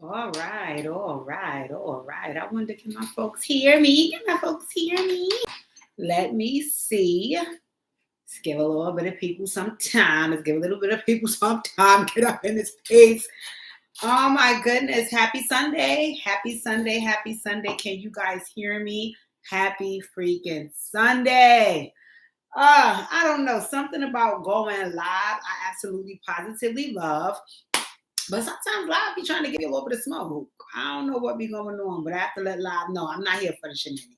All right, all right, all right. I wonder, can my folks hear me? Can my folks hear me? Let me see. Let's give a little bit of people some time. Let's give a little bit of people some time. Get up in this pace. Oh my goodness. Happy Sunday. Happy Sunday. Happy Sunday. Can you guys hear me? Happy freaking Sunday. I don't know. Something about going live I absolutely positively love. But sometimes live be trying to get a little bit of smoke. I don't know what be going on, but I have to let live know I'm not here for the shenanigans.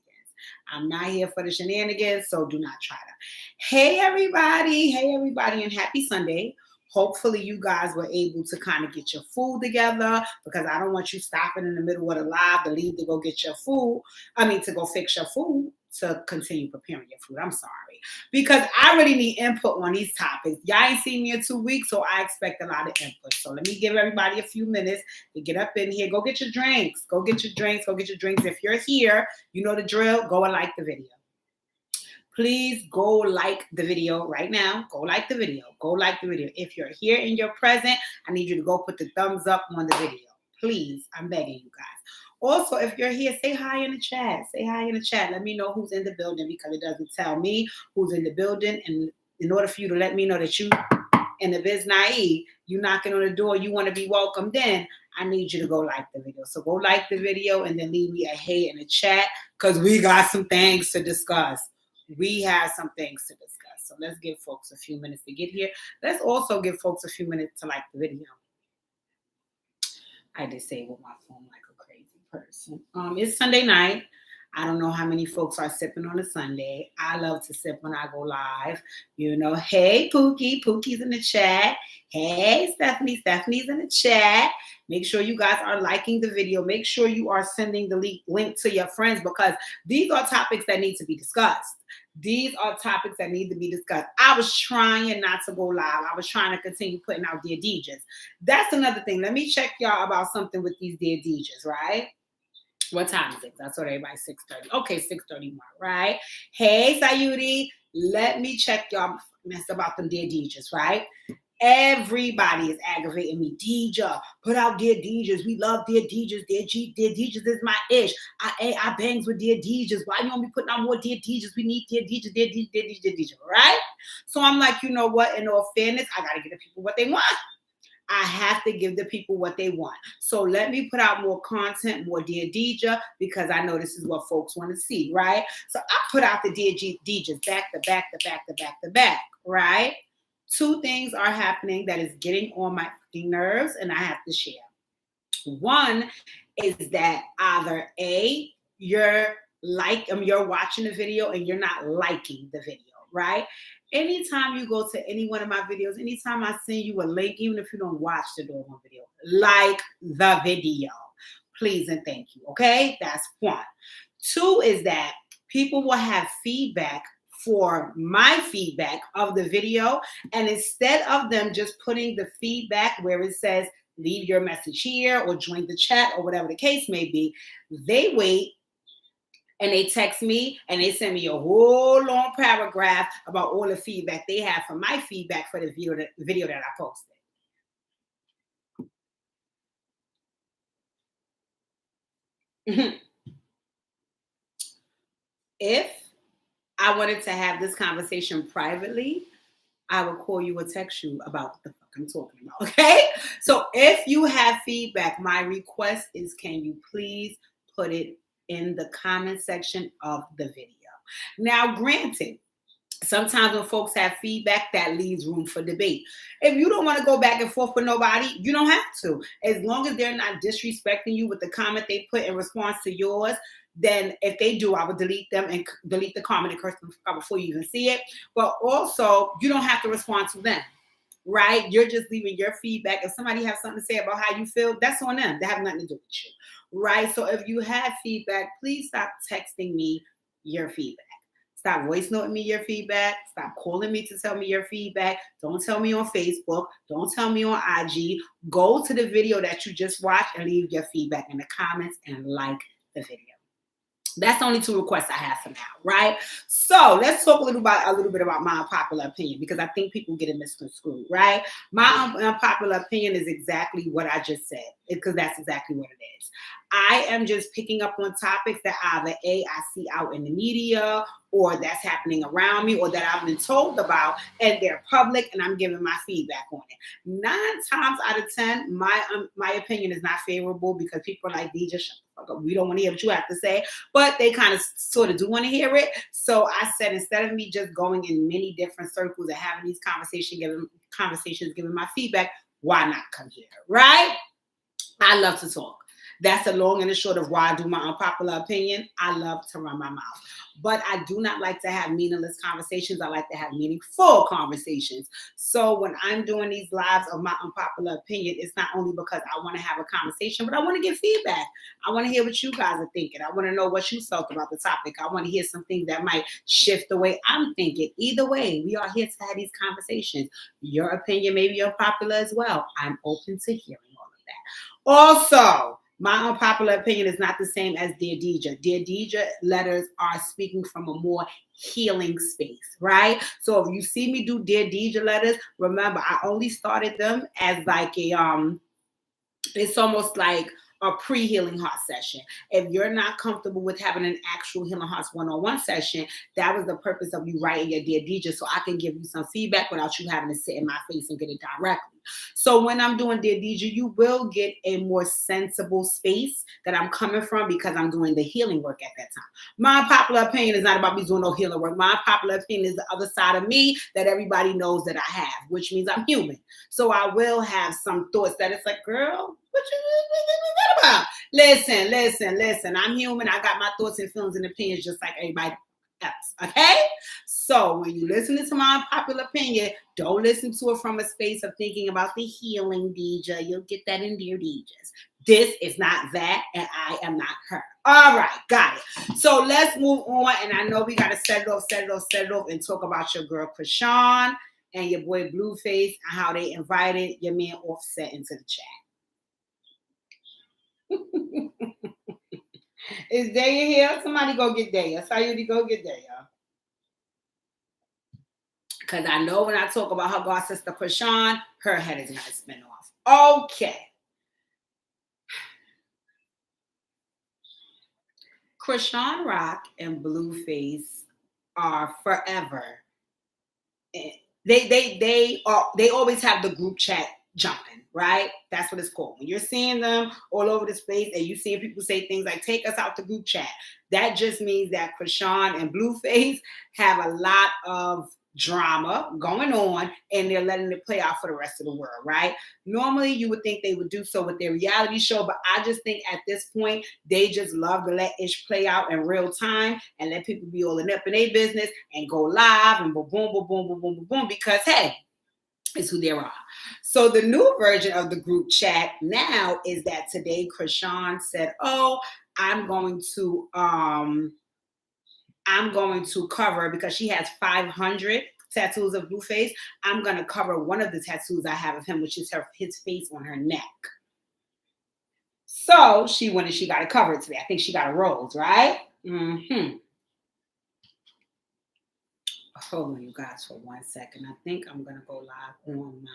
I'm not here for the shenanigans, so do not try to. Hey everybody, and happy Sunday. Hopefully you guys were able to kind of get your food together, because I don't want you stopping in the middle of the live to leave to go get your food. To go fix your food to continue preparing your food. I'm sorry. Because I really need input on these topics. Y'all ain't seen me in 2 weeks, so I expect a lot of input. So let me give everybody a few minutes to get up in here. Go get your drinks. Go get your drinks. Go get your drinks. If you're here, you know the drill. Go and like the video. Please go like the video right now. Go like the video. Go like the video. If you're here and you're present, I need you to go put the thumbs up on the video. Please, I'm begging you guys. Also, if you're here, say hi in the chat. Say hi in the chat. Let me know who's in the building, because it doesn't tell me who's in the building. And in order for you to let me know that you in the biz naive, you knocking on the door, you want to be welcomed in, I need you to go like the video. So go like the video and then leave me a hey in the chat, because we got some things to discuss. We have some things to discuss. So let's give folks a few minutes to get here. Let's also give folks a few minutes to like the video. I disabled my phone like a crazy person. It's Sunday night. I don't know how many folks are sipping on a Sunday. I love to sip when I go live. You know, hey, Pookie. Pookie's in the chat. Hey, Stephanie. Stephanie's in the chat. Make sure you guys are liking the video. Make sure you are sending the link to your friends, because these are topics that need to be discussed. These are topics that need to be discussed. I was trying not to go live. I was trying to continue putting out Dear DJs. That's another thing. Let me check y'all about something with these Dear DJs, right? What time is it? That's what everybody 6:30. Okay, 6:30 mark, right? Hey, Sayuri. Let me check y'all mess about them Dear DJs, right? Everybody is aggravating me. DJ, put out Dear DJs. We love Dear DJs. Dear DJs is my ish. I bangs with Dear DJs. Why you want me putting out more Dear DJs? We need Dear DJs, Dear DJs, Dear DJs, Dear DJs, right? So I'm like, you know what? In all fairness, I got to give the people what they want. I have to give the people what they want. So let me put out more content, more Dear DJ, because I know this is what folks want to see, right? So I put out the Dear DJs back to back to back to back to back, right? 2 things are happening that is getting on my fucking nerves, and I have to share. One is that either A, you're watching the video and you're not liking the video, right? Anytime you go to any one of my videos, anytime I send you a link, even if you don't watch the doggone video, like the video, please and thank you, okay? That's 1. 2 is that people will have feedback for my feedback of the video, and instead of them just putting the feedback where it says leave your message here or join the chat or whatever the case may be, they wait and they text me and they send me a whole long paragraph about all the feedback they have for my feedback for the video that I posted. If I wanted to have this conversation privately, I would call you or text you about what the fuck I'm talking about, okay? So if you have feedback, my request is, can you please put it in the comment section of the video? Now, granted, sometimes when folks have feedback, that leaves room for debate. If you don't want to go back and forth with nobody, you don't have to. As long as they're not disrespecting you with the comment they put in response to yours, then if they do, I would delete them and delete the comment and curse them before you even see it. But also, you don't have to respond to them, right? You're just leaving your feedback. If somebody has something to say about how you feel, that's on them. They have nothing to do with you, right? So if you have feedback, please stop texting me your feedback. Stop voice noting me your feedback. Stop calling me to tell me your feedback. Don't tell me on Facebook. Don't tell me on IG. Go to the video that you just watched and leave your feedback in the comments and like the video. That's the only 2 requests I have for now, right? So let's talk a little bit about my unpopular opinion, because I think people get it misconstrued, right? My unpopular opinion is exactly what I just said, because that's exactly what it is. I am just picking up on topics that either A, I see out in the media, or that's happening around me, or that I've been told about, and they're public, and I'm giving my feedback on it. 9 times out of 10, my opinion is not favorable, because people are like, DJ, shut the fuck up. We don't want to hear what you have to say, but they kind of sort of do want to hear it. So I said, instead of me just going in many different circles and having these conversations, giving my feedback, why not come here, right? I love to talk. That's the long and the short of why I do my unpopular opinion. I love to run my mouth. But I do not like to have meaningless conversations. I like to have meaningful conversations. So when I'm doing these lives of my unpopular opinion, it's not only because I want to have a conversation, but I want to get feedback. I want to hear what you guys are thinking. I want to know what you felt about the topic. I want to hear some things that might shift the way I'm thinking. Either way, we are here to have these conversations. Your opinion may be unpopular as well. I'm open to hearing all of that. Also, my unpopular opinion is not the same as Dear DJ. Dear DJ letters are speaking from a more healing space, right? So if you see me do Dear DJ letters, remember, I only started them as like a, it's almost like a pre-healing heart session. If you're not comfortable with having an actual Healing Hearts one-on-one session, that was the purpose of you writing your Dear DJ, so I can give you some feedback without you having to sit in my face and get it directly. So when I'm doing Dear DJ, you will get a more sensible space that I'm coming from, because I'm doing the healing work at that time. My popular opinion is not about me doing no healing work. My popular opinion is the other side of me that everybody knows that I have, which means I'm human. So I will have some thoughts that it's like, girl, what you about? Listen. I'm human. I got my thoughts and feelings and opinions just like everybody else. Okay? So when you listen to my unpopular opinion, don't listen to it from a space of thinking about the healing DJ. You'll get that in Dear DJs. This is not that, and I am not her. All right, got it. So let's move on. And I know we got to set it off, and talk about your girl Chrisean and your boy BlueFace and how they invited your man Offset into the chat. Is Daya here? Somebody go get Daya. Sayuri, go get Daya. Because I know when I talk about her god sister Chrisean, her head is going to spin off. Okay. Chrisean Rock and BlueFace are forever. They always have the group chat jumping, right? That's what it's called. When you're seeing them all over the space and you seeing people say things like, take us out the group chat, that just means that Chrisean and BlueFace have a lot of drama going on, and they're letting it play out for the rest of the world, right? Normally, you would think they would do so with their reality show, but I just think at this point, they just love to let ish play out in real time and let people be all in up in their business and go live and boom, boom, boom, boom, boom, boom, boom, boom, because, hey, it's who they are. So the new version of the group chat now is that today Chrisean said, oh, I'm going to cover, because she has 500 tattoos of BlueFace. I'm going to cover one of the tattoos I have of him, which is his face on her neck. So she went and she got it covered today. I think she got a rose, right? Hold on, you guys, for 1 second. I think I'm going to go live on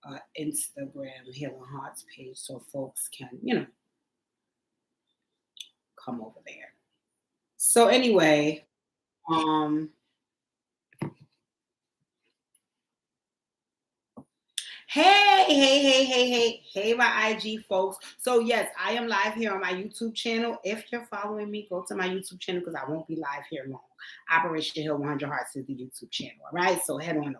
my Instagram Healing Hearts page so folks can, come over there. So anyway, Hey, my IG folks. So yes, I am live here on my YouTube channel. If you're following me, go to my YouTube channel, because I won't be live here long. Operation Hill 100 Hearts is the YouTube channel, all right? So head on over.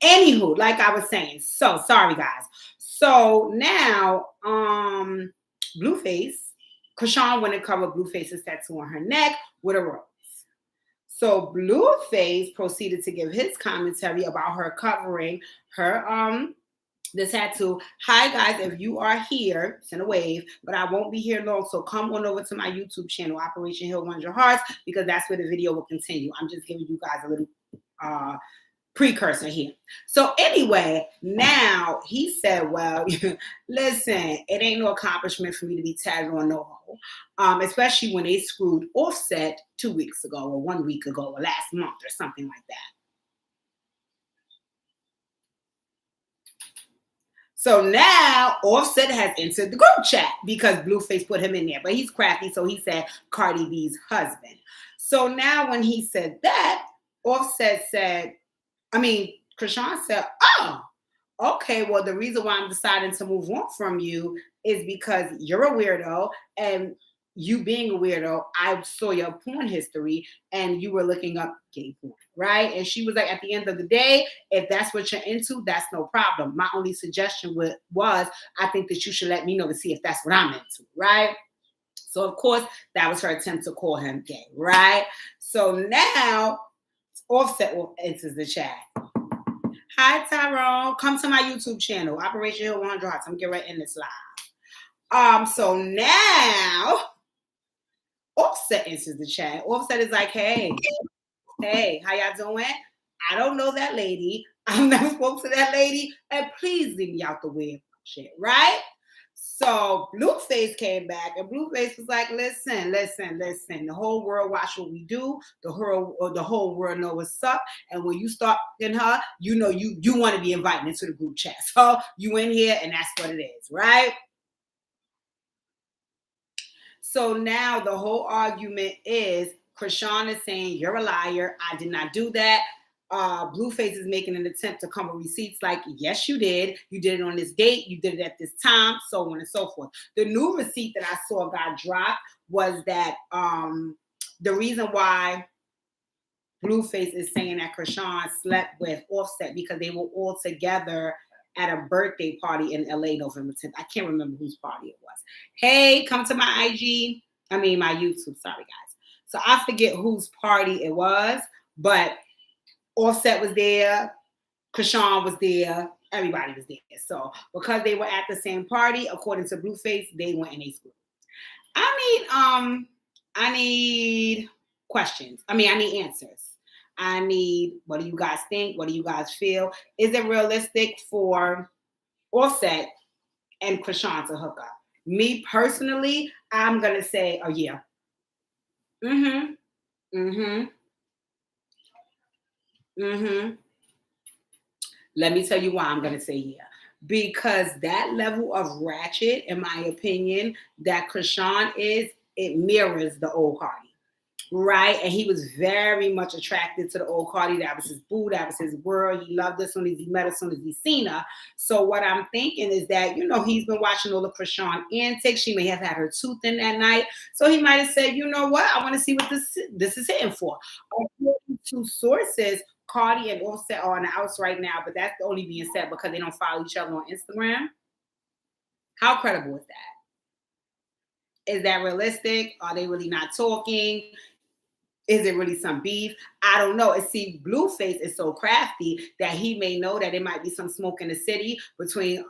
Anywho, like I was saying, so sorry guys. So now, BlueFace, Chrisean went and covered BlueFace's tattoo on her neck with a rose. So BlueFace proceeded to give his commentary about her covering her the tattoo. Hi guys, if you are here, send a wave, but I won't be here long, so come on over to my YouTube channel, Operation Hill 100 Hearts, because that's where the video will continue. I'm just giving you guys a little precursor here. So anyway, now he said, well, listen, it ain't no accomplishment for me to be tagged on no hoe, especially when they screwed Offset 2 weeks ago or 1 week ago or last month or something like that. So now Offset has entered the group chat because BlueFace put him in there, but he's crafty, so he said Cardi B's husband. So now when he said that, Offset said, Chrisean said, oh, okay, well, the reason why I'm deciding to move on from you is because you're a weirdo, and you being a weirdo, I saw your porn history and you were looking up gay porn, right? And she was like, at the end of the day, if that's what you're into, that's no problem. My only suggestion was, I think that you should let me know to see if that's what I'm into, right? So, of course, that was her attempt to call him gay, right? So now Offset enters the chat. Hi, Tyrone. Come to my YouTube channel, Operation Hill 100 Hearts. I'm getting right in this live. So now Offset enters the chat. Offset is like, hey, how y'all doing? I don't know that lady. I've never spoke to that lady. And please leave me out the weird shit, right? So BlueFace came back, and BlueFace was like, listen. The whole world watch what we do. The whole world know what's up. And when you start in her, you know you want to be invited into the group chat. So you in here, and that's what it is, right? So now the whole argument is Chrisean is saying, you're a liar. I did not do that. BlueFace is making an attempt to come with receipts like, yes, you did. You did it on this date. You did it at this time, so on and so forth. The new receipt that I saw got dropped was that the reason why BlueFace is saying that Chrisean slept with Offset because they were all together at a birthday party in LA November 10th. I can't remember whose party it was. Hey, come to my my YouTube. Sorry, guys. So I forget whose party it was, but Offset was there, Chrisean was there, everybody was there. So because they were at the same party, according to BlueFace, they went in a school. I need questions. I need answers. I need, what do you guys think? What do you guys feel? Is it realistic for Offset and Chrisean to hook up? Me personally, I'm gonna say, oh yeah. Let me tell you why I'm gonna say yeah. Because that level of ratchet, in my opinion, that Chrisean is, it mirrors the old Cardi. Right, and he was very much attracted to the old Cardi. That was his boo. That was his world. He loved her as soon as he met her, as soon as he seen her. So what I'm thinking is that, he's been watching all the Chrisean antics. She may have had her tooth in that night, so he might have said, you know what, I want to see what this is hitting for. According to sources, Cardi and Offset are on the outs right now, but that's only being said because they don't follow each other on Instagram. How credible is that? Is that realistic? Are they really not talking? Is it really some beef? I don't know. And see, BlueFace is so crafty that he may know that there might be some smoke in the city between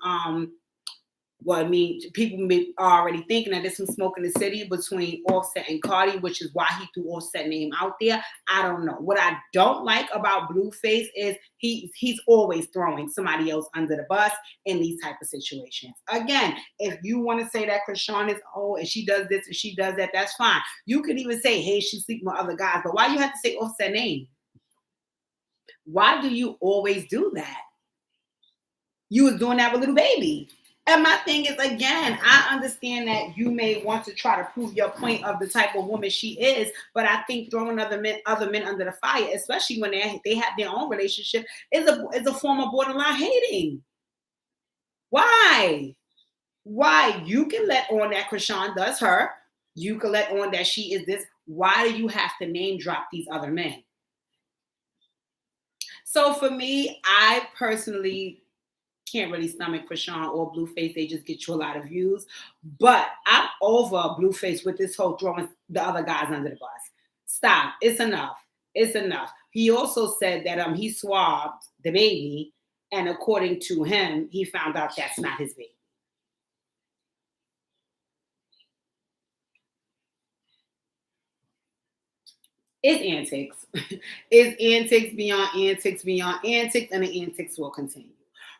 people are already thinking that there's some smoke in the city between Offset and Cardi, which is why he threw Offset name out there. I don't know. What I don't like about BlueFace is he's always throwing somebody else under the bus in these type of situations. Again, if you want to say that Chrisean is old and she does this and she does that, that's fine. You could even say, hey, she's sleeping with other guys, but why you have to say Offset name? Why do you always do that? You was doing that with Little Baby. And my thing is, again, I understand that you may want to try to prove your point of the type of woman she is, but I think throwing other men under the fire, especially when they have their own relationship, is a form of borderline hating. Why? You can let on that Chrisean does her. You can let on that she is this. Why do you have to name drop these other men? So for me, I personally can't really stomach Chrisean or BlueFace. They just get you a lot of views. But I'm over BlueFace with this whole throwing the other guys under the bus. Stop. It's enough. It's enough. He also said that he swabbed the baby, and according to him, he found out that's not his baby. It's antics. It's antics beyond antics beyond antics, and the antics will continue.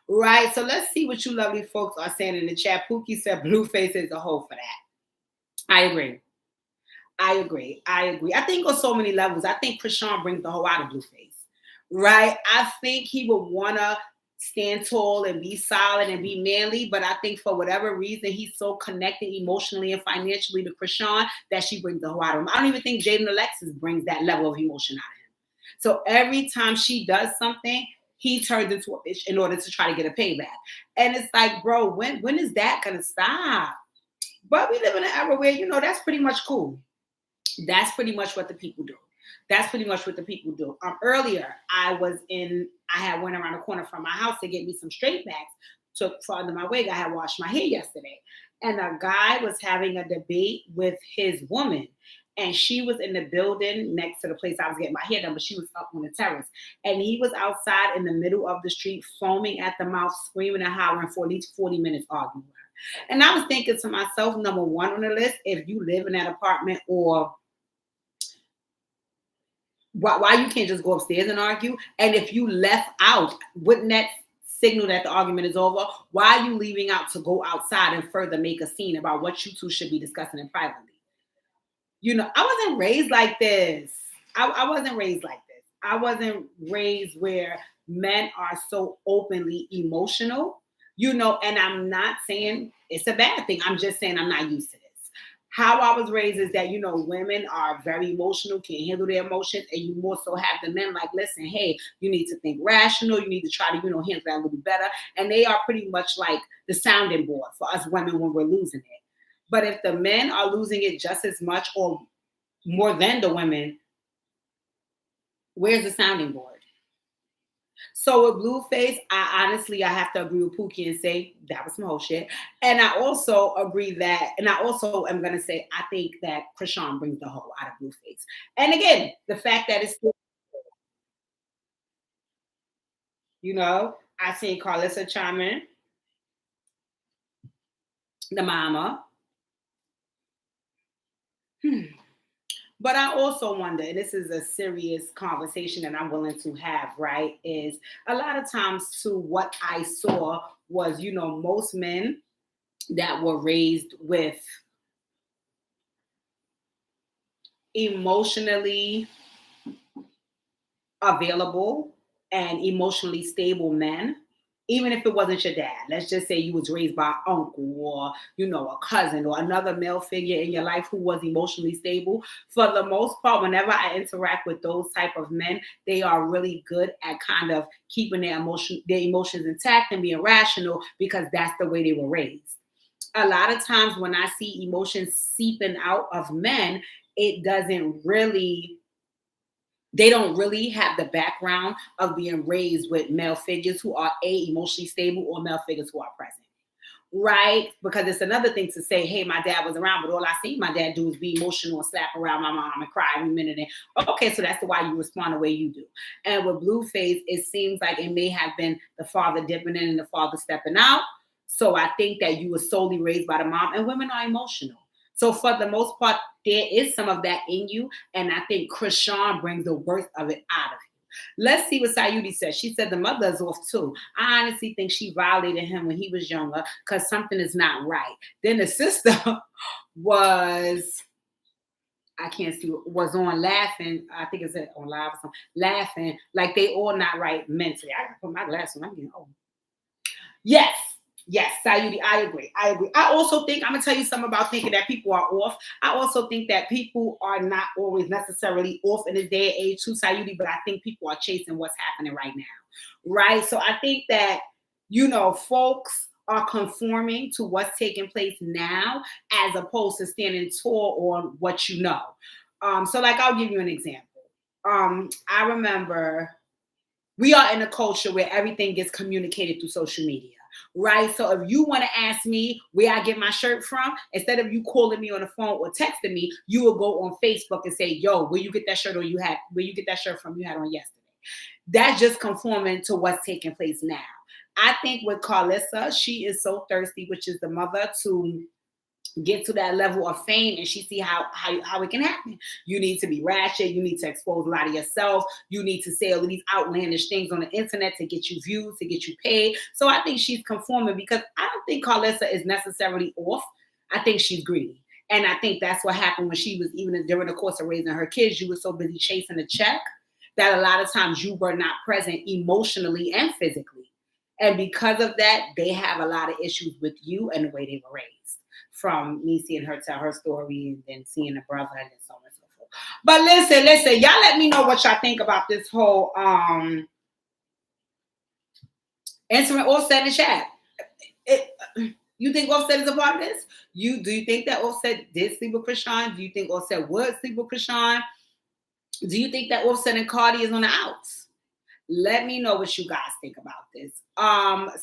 Right? So let's see what you lovely folks are saying in the chat. Pookie said BlueFace is a hoe for that. I agree. I agree. I agree. I think on so many levels, I think Chrisean brings the whole out of BlueFace. Right? I think he would want to stand tall and be solid and be manly, but I think for whatever reason, he's so connected emotionally and financially to Chrisean that she brings the whole out of him. I don't even think Jaden Alexis brings that level of emotion out of him. So every time she does something, he turns into a bitch in order to try to get a payback. And it's like, bro, when is that gonna stop? But we live in an era where, that's pretty much cool. That's pretty much what the people do. That's pretty much what the people do. Earlier, I had went around the corner from my house to get me some straight backs for under my wig. I had washed my hair yesterday. And a guy was having a debate with his woman. And she was in the building next to the place I was getting my hair done, but she was up on the terrace. And he was outside in the middle of the street, foaming at the mouth, screaming and hollering for at least 40 minutes arguing with her. And I was thinking to myself, number one on the list, if you live in that apartment, or why you can't just go upstairs and argue? And if you left out, wouldn't that signal that the argument is over? Why are you leaving out to go outside and further make a scene about what you two should be discussing in privately? I wasn't raised like this. I wasn't raised like this. I wasn't raised where men are so openly emotional, and I'm not saying it's a bad thing. I'm just saying I'm not used to this. How I was raised is that, women are very emotional, can't handle their emotions, and you more so have the men like, listen, hey, you need to think rational, you need to try to, handle that a little better. And they are pretty much like the sounding board for us women when we're losing it. But if the men are losing it just as much or more than the women, where's the sounding board? So with BlueFace, I have to agree with Pookie and say that was some whole shit. And I also agree that, and I also am going to say, I think that Chrisean brings the whole out of BlueFace. And again, the fact that it's still, I see Carlissa chime in, the mama. But I also wonder, and this is a serious conversation that I'm willing to have, right, is a lot of times too, what I saw was, most men that were raised with emotionally available and emotionally stable men, even if it wasn't your dad. Let's just say you was raised by an uncle or, a cousin or another male figure in your life who was emotionally stable. For the most part, whenever I interact with those type of men, they are really good at kind of keeping their emotions intact and being rational because that's the way they were raised. A lot of times when I see emotions seeping out of men, they don't really have the background of being raised with male figures who are emotionally stable or male figures who are present, right? Because it's another thing to say, hey, my dad was around, but all I see my dad do is be emotional and slap around my mom and cry every minute. And okay, so that's why you respond the way you do. And with BlueFace, it seems like it may have been the father dipping in and the father stepping out. So I think that you were solely raised by the mom, and women are emotional. So for the most part, there is some of that in you. And I think Chrisean brings the worst of it out of you. Let's see what Sayudi says. She said the mother is off too. I honestly think she violated him when he was younger because something is not right. Then the sister was on laughing. I think it's on live or something. Laughing like they all not right mentally. I gotta put my glasses on. I'm getting old. Yes, Sayudi, I agree. I also think, I'm going to tell you something about thinking that people are off. I also think that people are not always necessarily off in this day and age too, Sayudi, but I think people are chasing what's happening right now, right? So I think that, folks are conforming to what's taking place now as opposed to standing tall on what you know. So like, I'll give you an example. I remember we are in a culture where everything gets communicated through social media. Right. So if you want to ask me where I get my shirt from, instead of you calling me on the phone or texting me, you will go on Facebook and say, yo, where you get that shirt from you had on yesterday. That's just conforming to what's taking place now. I think with Carlissa, she is so thirsty, which is the mother, to get to that level of fame, and she see how it can happen. You need to be ratchet. You need to expose a lot of yourself. You need to say all of these outlandish things on the internet to get you views, to get you paid. So I think she's conforming, because I don't think Carlissa is necessarily off. I think she's greedy. And I think that's what happened when she was, even during the course of raising her kids, you were so busy chasing a check that a lot of times you were not present emotionally and physically. And because of that, they have a lot of issues with you and the way they were raised. From me seeing her tell her story and then seeing the brother and so on and so forth. But listen, y'all let me know what y'all think about this whole instrument Offset in the chat. You think Offset is a part of this? Do you think that Offset did sleep with Chrisean? Do you think Offset would sleep with Chrisean? Do you think that Offset and Cardi is on the outs? Let me know what you guys think about this.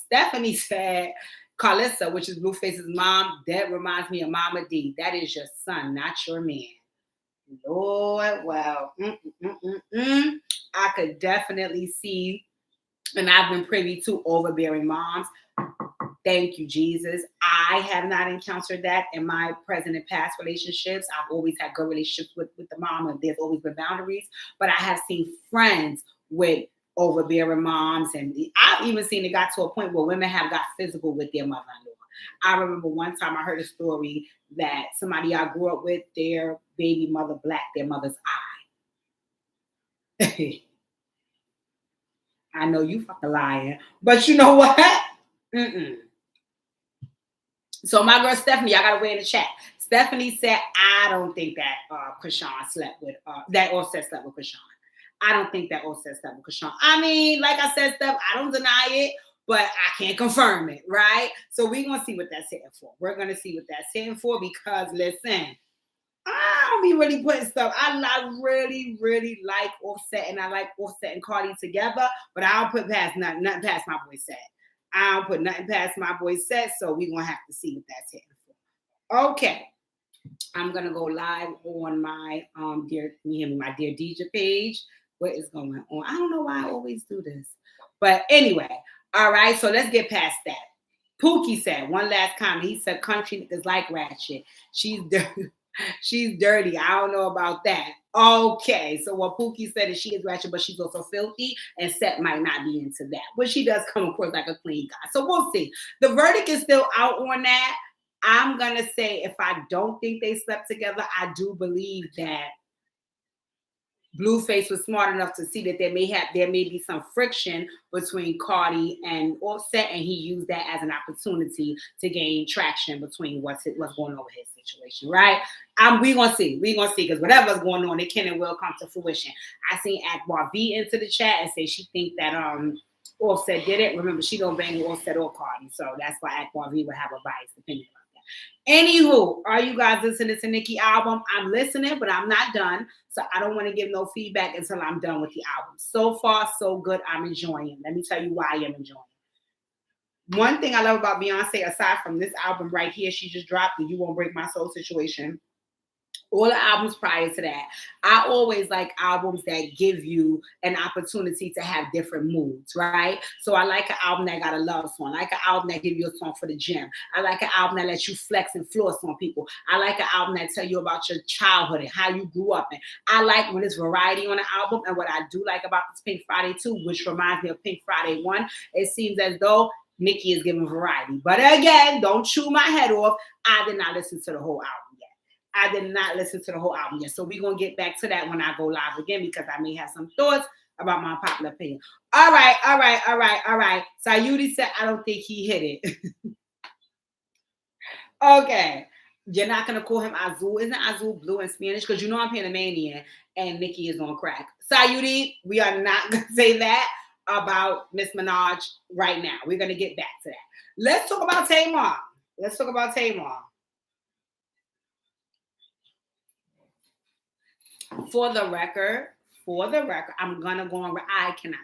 Stephanie said, Carlissa, which is BlueFace's mom, that reminds me of Mama D. That is your son, not your man. Lord, well, I could definitely see, and I've been privy to overbearing moms. Thank you, Jesus. I have not encountered that in my present and past relationships. I've always had good relationships with the mom, and there's always been boundaries. But I have seen friends with overbearing moms, and I've even seen it got to a point where women have got physical with their mother-in-law. I remember one time I heard a story that somebody I grew up with, their baby mother blacked their mother's eye. I know you fucking lying, but you know what? So my girl Stephanie, I gotta weigh in the chat. Stephanie said, I don't think that Chrisean slept with, that Offset slept with Chrisean. I don't think that Offset slept with Chrisean. I mean, like I said, Steph, I don't deny it, but I can't confirm it, right? So we're going to see what that's hitting for. We're going to see what that's hitting for, because, listen, I don't be really putting stuff. I really, really like Offset, and I like Offset and Cardi together, but I don't put past nothing past my boy Set. I don't put nothing past my boy Set, so we're going to have to see what that's hitting for. Okay. I'm going to go live on my my Dear DJ page. What is going on? I don't know why I always do this. But anyway, all right, so let's get past that. Pookie said, one last comment. He said, country niggas like ratchet. She's dirty. She's dirty. I don't know about that. Okay, so what Pookie said is she is ratchet, but she's also filthy, and Set might not be into that. But she does come across like a clean guy. So we'll see. The verdict is still out on that. I'm going to say, if I don't think they slept together, I do believe that BlueFace was smart enough to see that there may be some friction between Cardi and Offset, and he used that as an opportunity to gain traction between what's going on with his situation, right? We're going to see. We're going to see, because whatever's going on, it can and will come to fruition. I seen Akbar V into the chat and say she think that Offset did it. Remember, she don't bang Offset or Cardi, so that's why Akbar V would have a biased opinion about that. Anywho, are you guys listening to Nicki album? I'm listening, but I'm not done. So I don't want to give no feedback until I'm done with the album. So far, so good. I'm enjoying it. Let me tell you why I am enjoying it. One thing I love about Beyonce, aside from this album right here, she just dropped the You Won't Break My Soul situation. All the albums prior to that, I always like albums that give you an opportunity to have different moods, right? So I like an album that got a love song. I like an album that gives you a song for the gym. I like an album that lets you flex and floss on people. I like an album that tell you about your childhood and how you grew up. And I like when there's variety on the album. And what I do like about this Pink Friday 2, which reminds me of Pink Friday 1, it seems as though Nicki is giving variety. But again, don't chew my head off. I did not listen to the whole album. I did not listen to the whole album yet. So we're going to get back to that when I go live again, because I may have some thoughts about my popular opinion. All right. Sayuri said, I don't think he hit it. Okay. You're not going to call him Azul. Isn't Azul blue in Spanish? Because you know I'm Panamanian and Nicki is on crack. Sayuri, we are not going to say that about Miss Minaj right now. We're going to get back to that. Let's talk about Tamar. For the record, I'm gonna go on. I cannot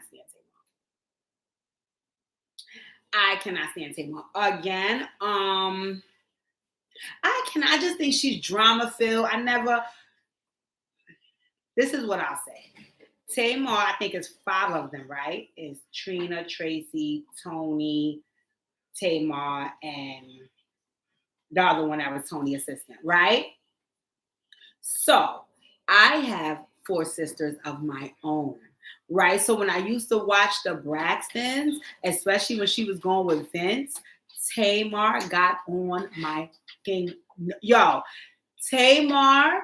stand Tamar. Again, I just think she's drama filled. This is what I'll say. Tamar, I think it's 5 of them, right? It's Trina, Tracy, Tony, Tamar, and The other one that was Tony's assistant, right? So I have 4 sisters of my own, right? So when I used to watch the Braxtons, especially when she was going with Vince, Tamar got on my fucking, yo, Tamar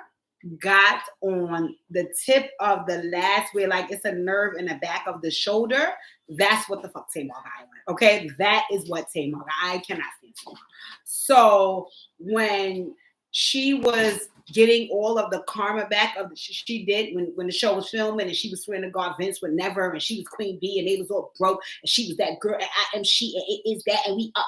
got on the tip of the last, where like it's a nerve in the back of the shoulder. That's what the fuck Tamar got on. Okay, that is what Tamar got. I cannot stand Tamar. So when she was getting all of the karma back of she did when the show was filming, and she was swearing to God Vince would never, and she was Queen Bee, and they was all broke, and she was that girl, and I am she, and it is that, and we up,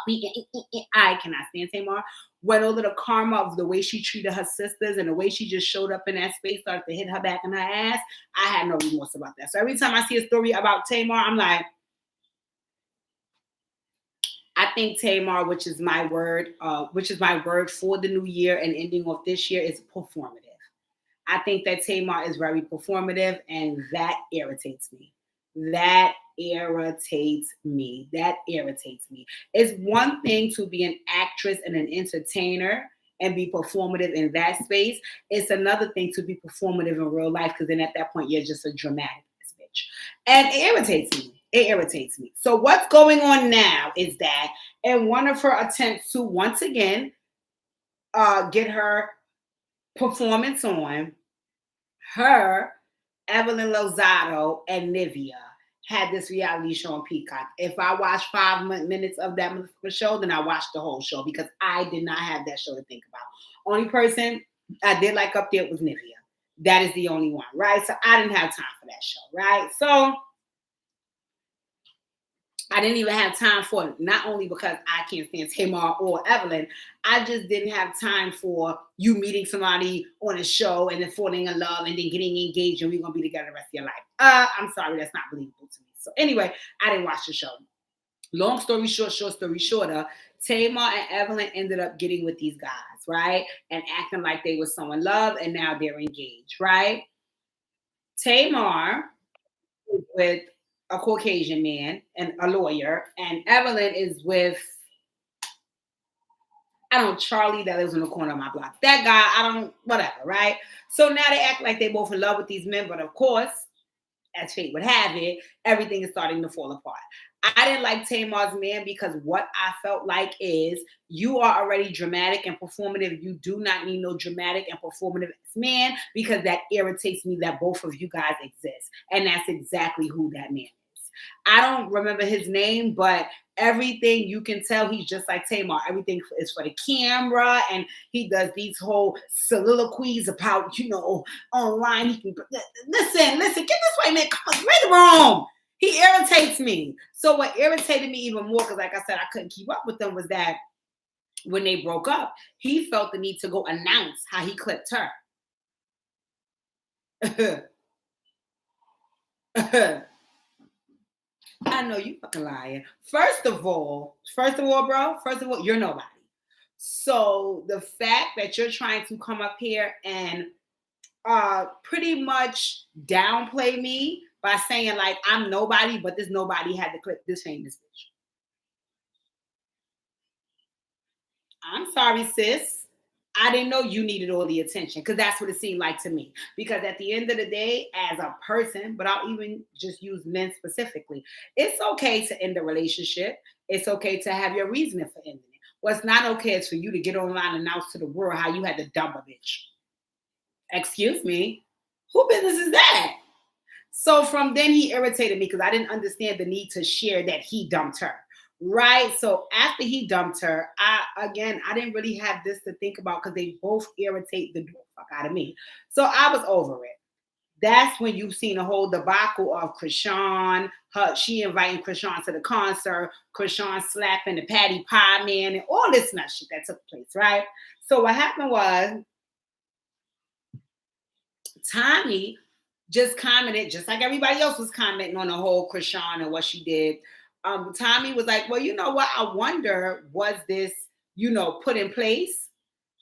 I cannot stand Tamar. When all of the karma of the way she treated her sisters and the way she just showed up in that space started to hit her back in her ass, I had no remorse about that. So every time I see a story about Tamar, I'm like, I think Tamar, which is my word for the new year and ending off this year, is performative. I think that Tamar is very performative, and that irritates me. That irritates me. It's one thing to be an actress and an entertainer and be performative in that space. It's another thing to be performative in real life, because then at that point you're just a dramatic bitch. And it irritates me. So what's going on now is that in one of her attempts to once again get her performance on, her, Evelyn Lozado, and Nivea had this reality show on Peacock. If I watched 5 minutes of that show, then I watched the whole show, because I did not have that show to think about. Only person I did like up there was Nivea. That is the only one, right? So I didn't have time for that show, right? So I didn't even have time for it, not only because I can't stand Tamar or Evelyn, I just didn't have time for you meeting somebody on a show and then falling in love and then getting engaged and we're going to be together the rest of your life. I'm sorry, that's not believable to me. So anyway, I didn't watch the show. Long story short, short story shorter, Tamar and Evelyn ended up getting with these guys, right? And acting like they were so in love, and now they're engaged, right? Tamar is with a Caucasian man and a lawyer, and Evelyn is with, I don't know, Charlie that lives in the corner of my block. That guy, whatever, right? So now they act like they both in love with these men, but of course, as fate would have it, everything is starting to fall apart. I didn't like Tamar's man because what I felt like is you are already dramatic and performative. You do not need no dramatic and performative man, because that irritates me that both of you guys exist. And that's exactly who that man is. I don't remember his name, but everything you can tell he's just like Tamar. Everything is for the camera, and he does these whole soliloquies about, online. He can listen, get this way, man. Come on, read the room. He irritates me. So what irritated me even more, because like I said, I couldn't keep up with them, was that when they broke up, he felt the need to go announce how he clipped her. I know you fucking lying. First of all, bro, you're nobody. So the fact that you're trying to come up here and pretty much downplay me by saying like I'm nobody, but this nobody had to clip this famous bitch. I'm sorry, sis. I didn't know you needed all the attention, because that's what it seemed like to me. Because at the end of the day, as a person, but I'll even just use men specifically, it's okay to end a relationship. It's okay to have your reasoning for ending it. What's not okay is for you to get online and announce to the world how you had to dump a bitch. Excuse me? Who business is that? So from then he irritated me because I didn't understand the need to share that he dumped her. Right. So after he dumped her, I didn't really have this to think about, because they both irritate the fuck out of me. So I was over it. That's when you've seen a whole debacle of Chrisean, she inviting Chrisean to the concert, Chrisean slapping the Patty Pie man, and all this nut shit that took place, right? So what happened was Tommie just commented, just like everybody else was commenting on the whole Chrisean and what she did. Tommie was like, well, you know what? I wonder, was this, put in place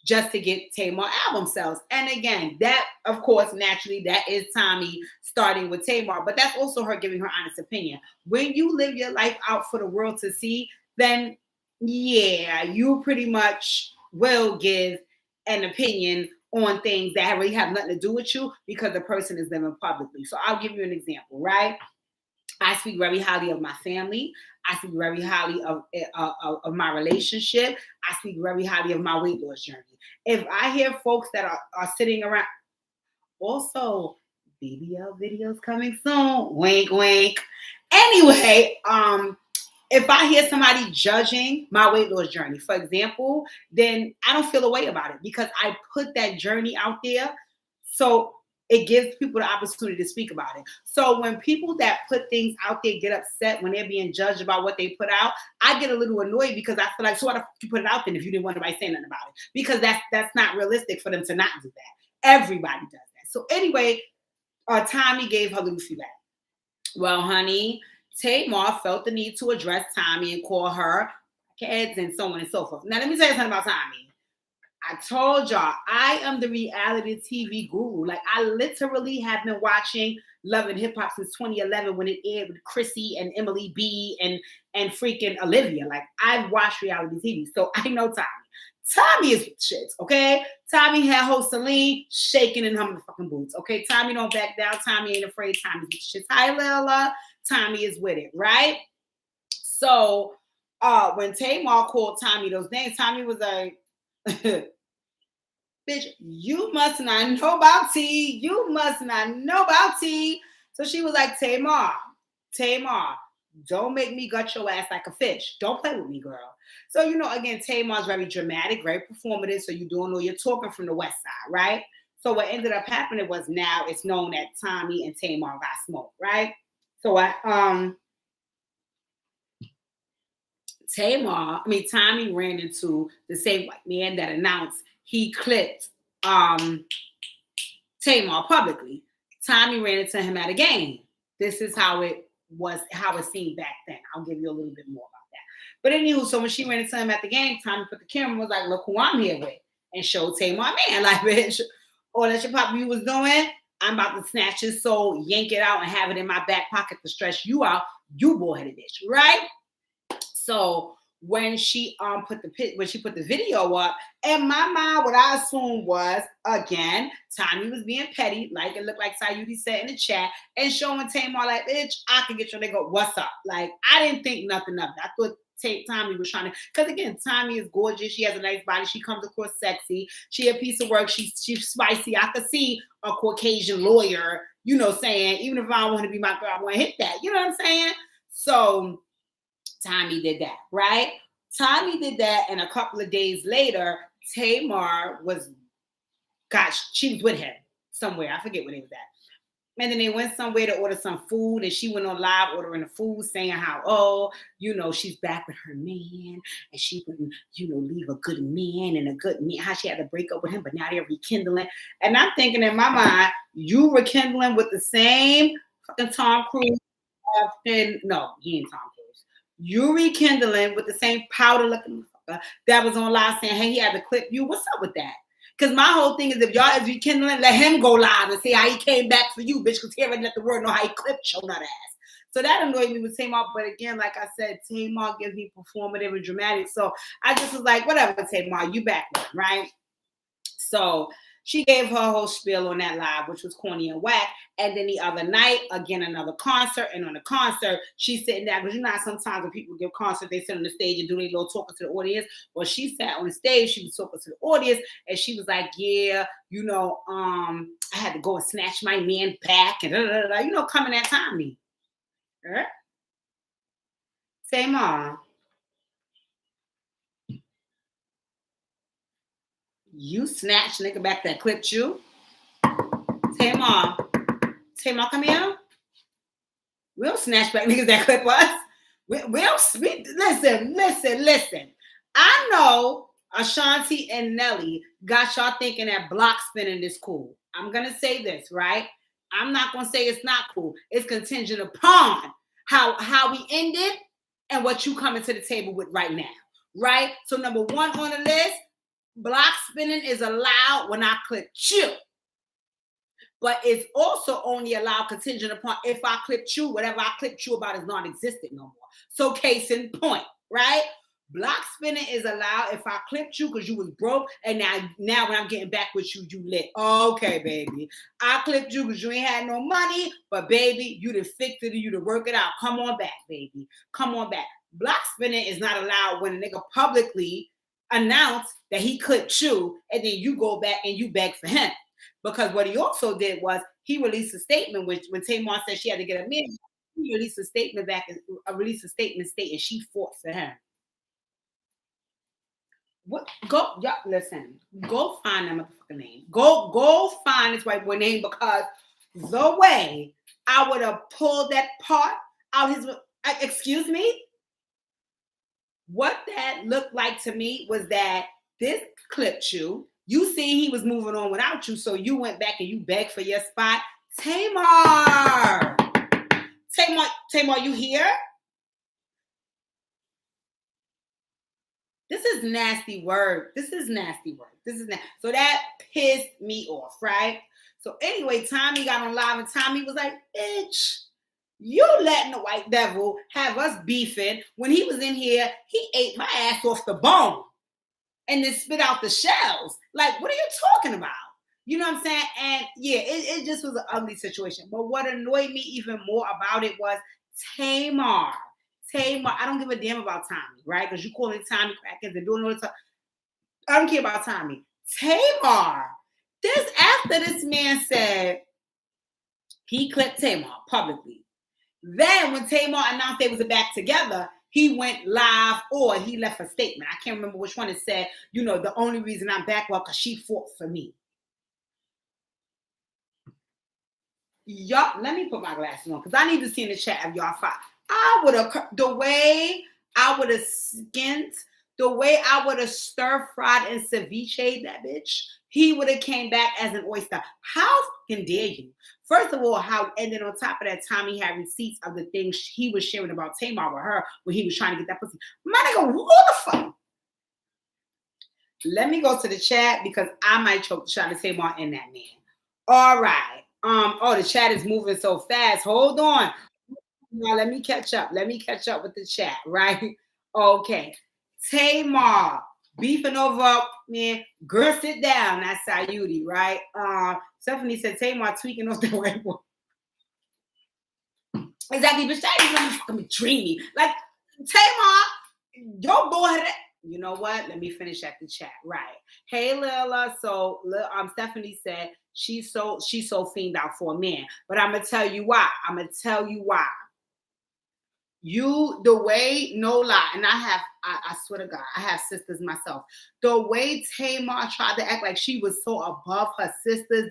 just to get Tamar album sales? And again, that, of course, naturally, that is Tommie starting with Tamar, but that's also her giving her honest opinion. When you live your life out for the world to see, then yeah, you pretty much will give an opinion on things that really have nothing to do with you because the person is living publicly. So I'll give you an example, right? I speak very highly of my family. I speak very highly of my relationship. I speak very highly of my weight loss journey. If I hear folks that are sitting around, also BBL videos coming soon, wink, wink. Anyway, if I hear somebody judging my weight loss journey, for example, then I don't feel a way about it because I put that journey out there. So it gives people the opportunity to speak about it. So when people that put things out there get upset when they're being judged about what they put out, I get a little annoyed because I feel like, so why the fuck you put it out then if you didn't want anybody saying nothing about it? Because that's not realistic for them to not do that. Everybody does that. So anyway, Tommie gave her little feedback. Well, honey, Tamar felt the need to address Tommie and call her kids and so on and so forth. Now, let me tell you something about Tommie. I told y'all, I am the reality TV guru. Like, I literally have been watching Love and Hip Hop since 2011 when it aired with Chrissy and Emily B and freaking Olivia. Like, I've watched reality TV, so I know Tommie. Tommie is shit, okay? Tommie had host Celine shaking in her fucking boots, okay? Tommie don't back down. Tommie ain't afraid. Tommie's with shit. Hi, Lila. Tommie is with it, right? So when Tamar called Tommie those names, Tommie was like, bitch, you must not know about tea. You must not know about tea. So she was like, Tamar, don't make me gut your ass like a fish. Don't play with me, girl. So, you know, again, Tamar's very dramatic, very performative. So you're doing all your talking from the West Side, right? So what ended up happening was now it's known that Tommie and Tamar got smoked, right? So Tommie ran into the same white man that announced he clipped Tamar publicly. Tommie ran into him at a game. This is how it seemed back then. I'll give you a little bit more about that. But anywho, so when she ran into him at the game, Tommie put the camera and was like, look who I'm here with. And showed Tamar, man, like, bitch, all that your papa you was doing, I'm about to snatch his soul, yank it out, and have it in my back pocket to stress you out, you bullheaded bitch, right? So when she put the video up, in my mind, what I assumed was, again, Tommie was being petty, like it looked like Sayudi said in the chat, and showing Tamar like, bitch, I can get your nigga, what's up? Like, I didn't think nothing of it. I thought Tommie was trying to, because again, Tommie is gorgeous. She has a nice body. She comes across sexy. She a piece of work. She's spicy. I could see a Caucasian lawyer, you know, saying, even if I don't want to be my girl, I want to hit that. You know what I'm saying? So Tommie did that, right? Tommie did that, and a couple of days later, Tamar she was with him somewhere. I forget where they was at. And then they went somewhere to order some food, and she went on live ordering the food, saying how, she's back with her man, and she wouldn't, leave a good man and a good man, how she had to break up with him, but now they're rekindling. And I'm thinking in my mind, you rekindling with the same fucking Tom Cruise. No, he ain't Tom Cruise. You rekindling with the same powder looking that was on live saying, hey, he had to clip you. What's up with that? Because my whole thing is if y'all is rekindling, let him go live and see how he came back for you, bitch, because he already let the world know how he clipped your nut ass. So that annoyed me with Tamar. But again, like I said, Tamar gives me performative and dramatic. So I just was like, whatever, Tamar, you back one, right? So she gave her whole spiel on that live, which was corny and whack. And then the other night, again, another concert. And on the concert, she's sitting down. Because you know how sometimes when people give concerts, they sit on the stage and do their little talking to the audience. Well, she sat on the stage. She was talking to the audience. And she was like, yeah, I had to go and snatch my man back. And coming at Tommie. Tamar. You snatched nigga back that clipped you. Tamar, come here. We don't snatch back niggas that clip us. Listen. I know Ashanti and Nelly got y'all thinking that block spinning is cool. I'm going to say this, right? I'm not going to say it's not cool. It's contingent upon how we ended and what you coming to the table with right now, right? So number one on the list, block spinning is allowed when I clip you. But it's also only allowed contingent upon if I clipped you, whatever I clipped you about is non-existent no more. So case in point, right? Block spinning is allowed if I clipped you because you was broke, and now when I'm getting back with you, you lit. Okay, baby. I clipped you because you ain't had no money, but baby, you done fixed it, you to work it out. Come on back, baby. Come on back. Block spinning is not allowed when a nigga publicly announce that he clipped you, and then you go back and you beg for him. Because what he also did was he released a statement when Tamar said she had to get a man. He released a statement stating she fought for him. What? Go, y'all, listen. Go find that motherfucking name. Go find this white boy name, because the way I would have pulled that part out his. Excuse me. What that looked like to me was that this clipped you. You seen he was moving on without you, so you went back and you begged for your spot. Tamar, you here? This is nasty work. So that pissed me off, right? So anyway, Tommie got on live and Tommie was like, bitch, you letting the white devil have us beefing. When he was in here, he ate my ass off the bone and then spit out the shells. Like, what are you talking about? You know what I'm saying? And yeah, it just was an ugly situation. But what annoyed me even more about it was Tamar, I don't give a damn about Tommie, right? Because you calling Tommie crackers and doing all the time. I don't care about Tommie. Tamar, after this man said he clipped Tamar publicly. Then when Tamar announced they was back together, he went live or he left a statement. I can't remember which one it said, the only reason I'm back was because she fought for me. Y'all, let me put my glasses on because I need to see in the chat if y'all fight. The way I would have skinned, the way I would have stir-fried and ceviche that bitch, he would have came back as an oyster. How fucking dare you? First of all, and then on top of that, Tommie had receipts of the things he was sharing about Tamar with her when he was trying to get that pussy. My nigga, who the fuck? Let me go to the chat because I might choke the shot of Tamar in that man. All right. The chat is moving so fast. Hold on. Now let me catch up. Let me catch up with the chat, right? Okay. Tamar beefing over, man. Girl, sit down. That's Sayudi, right? Stephanie said Tamar tweaking off the white boy. Exactly, bitch. That ain't gonna fucking be dreamy. Like, Tamar, don't go ahead. You know what? Let me finish at the chat. Right. Hey, Lila. So Stephanie said she's so fiend out for a man. But I'm gonna tell you why. The way, no lie, and I swear to God, I have sisters myself. The way Tamar tried to act like she was so above her sisters,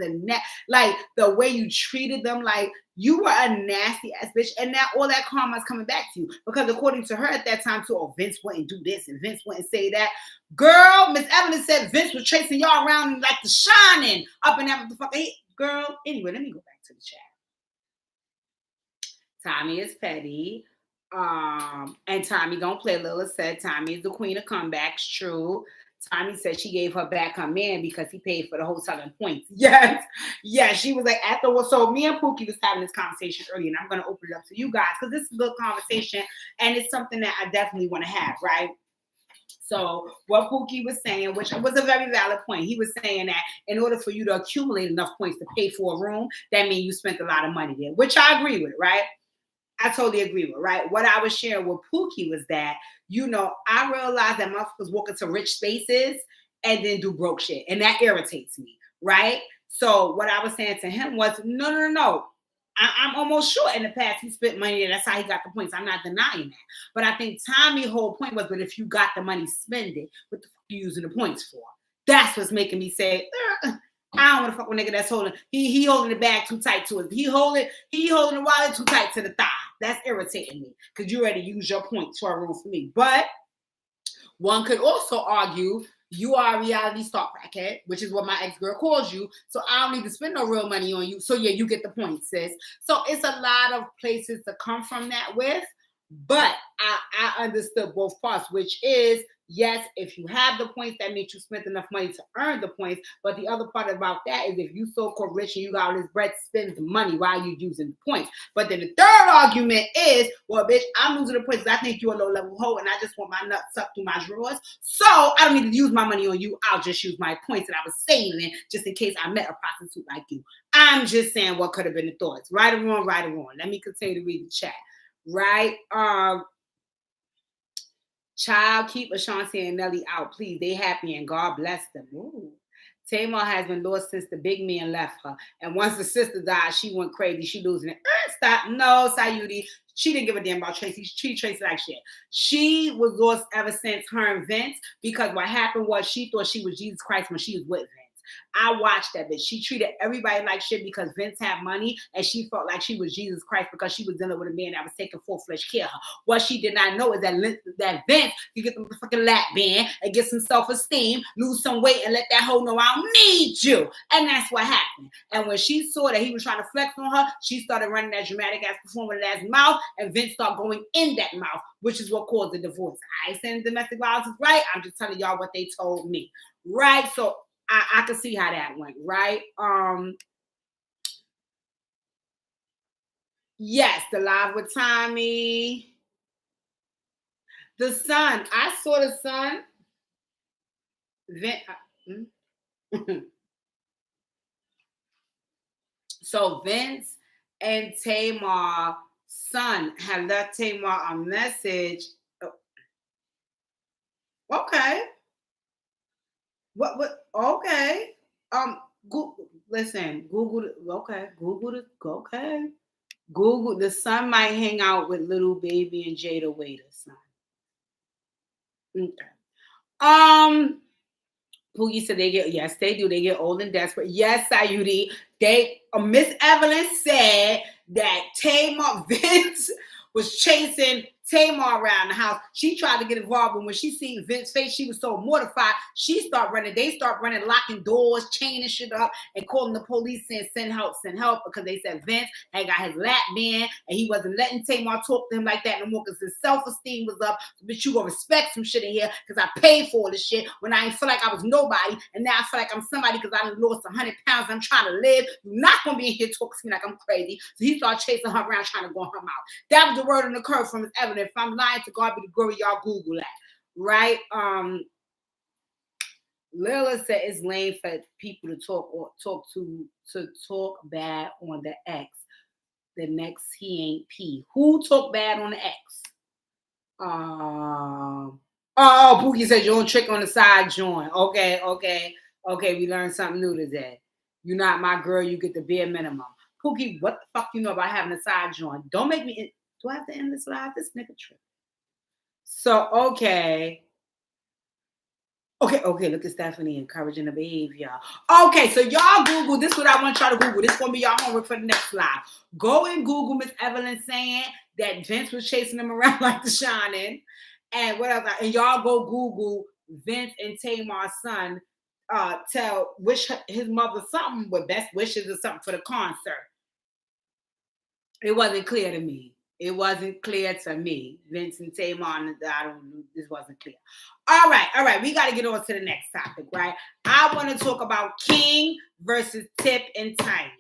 like the way you treated them, like you were a nasty ass bitch, and now all that karma is coming back to you. Because according to her at that time, too, Vince wouldn't do this and Vince wouldn't say that. Girl, Miss Evelyn said Vince was chasing y'all around like The Shining up in that motherfucker. Girl, anyway, let me go back to the chat. Tommie is petty. And Tommie don't play. Lila said Tommie is the queen of comebacks. True. Tommie said she gave her back her man because he paid for the hotel and points. Yes. She was like, so me and Pookie was having this conversation earlier, and I'm going to open it up to you guys because this is a good conversation and it's something that I definitely want to have, right? So what Pookie was saying, which was a very valid point, he was saying that in order for you to accumulate enough points to pay for a room, that means you spent a lot of money there, which I agree with, right? I totally agree with, right? What I was sharing with Pookie was that, I realized that motherfuckers walk into rich spaces and then do broke shit. And that irritates me, right? So what I was saying to him was, no. I'm almost sure in the past he spent money and that's how he got the points. I'm not denying that. But I think Tommie's whole point was, but if you got the money, spend it. What the fuck are you using the points for? That's what's making me say, I don't want to fuck with a nigga that's holding. He holding the bag too tight to it. He holding the wallet too tight to the thigh. That's irritating me because you already use your points for a room for me. But one could also argue you are a reality star crackhead, which is what my ex-girl calls you. So I don't need to spend no real money on you. So yeah, you get the points, sis. So it's a lot of places to come from that with. But I understood both parts, which is Yes, if you have the points, that means you spent enough money to earn the points. But the other part about that is if you so-called rich and you got all this bread, spend the money while you using the points. But then the third argument is, well, bitch, I'm losing the points because I think you're a low-level hoe and I just want my nuts sucked through my drawers. So I don't need to use my money on you. I'll just use my points that I was saving just in case I met a prostitute like you. I'm just saying what could have been the thoughts. Right or wrong, right or wrong. Let me continue to read the chat. Right? Child, keep Ashanti and Nelly out, please. They happy and God bless them. Ooh. Tamar has been lost since the big man left her. And once the sister died, she went crazy. She losing it. Stop. No, Sayuri. She didn't give a damn about Tracy. She treated Tracy like shit. She was lost ever since her and Vince because what happened was she thought she was Jesus Christ when she was with Vince. I watched that bitch. She treated everybody like shit because Vince had money and she felt like she was Jesus Christ because she was dealing with a man that was taking full-fledged care of her. What she did not know is that Vince could get the fucking lap band and get some self-esteem, lose some weight, and let that hoe know I don't need you. And that's what happened. And when she saw that he was trying to flex on her, she started running that dramatic ass performance in his mouth, and Vince started going in that mouth, which is what caused the divorce. I ain't saying domestic violence is right. I'm just telling y'all what they told me. Right? So I can see how that went, right? Yes, the live with Tommie. The son. I saw the son. So Vince and Tamar's son had left Tamar a message. Okay. What? Okay. Google. Listen. Google. Okay. Google it. Okay. Google. The son might hang out with Little Baby and Jada Waiter's son. Okay. Poogie said they get, yes, they do. They get old and desperate. Yes, Sayuri. Miss Evelyn said that Tamar Vince was chasing Tamar around the house. She tried to get involved, but when she seen Vince's face, she was so mortified. She started running. They start running, locking doors, chaining shit up, and calling the police saying, send help, because they said Vince had got his lap band and he wasn't letting Tamar talk to him like that no more because his self-esteem was up. But you gonna respect some shit in here because I paid for all this shit when I ain't feel like I was nobody, and now I feel like I'm somebody because I lost 100 pounds. I'm trying to live. You're not gonna be in here talking to me like I'm crazy. So he started chasing her around, trying to go in her mouth. That was the word on the curve from his evidence. If I'm lying, to God be the glory, y'all Google that. Right? Lila said it's lame for people to talk bad on the ex. The next he ain't P. Who talk bad on the ex? Pookie said you don't trick on the side joint. Okay. We learned something new today. You're not my girl. You get the bare minimum. Pookie, what the fuck you know about having a side joint? Don't make me. Do I have to end this live? This nigga trip. So okay. Look at Stephanie encouraging the behavior. Okay, so y'all Google. This is what I want y'all to Google. This is going to be y'all homework for the next live. Go and Google Miss Evelyn saying that Vince was chasing him around like The Shining. And whatever. And y'all go Google Vince and Tamar's son wish his mother something with best wishes or something for the concert. It wasn't clear to me. It wasn't clear to me. Vince and Tamar, this wasn't clear. All right. We got to get on to the next topic, right? I want to talk about King versus Tip and Tiny.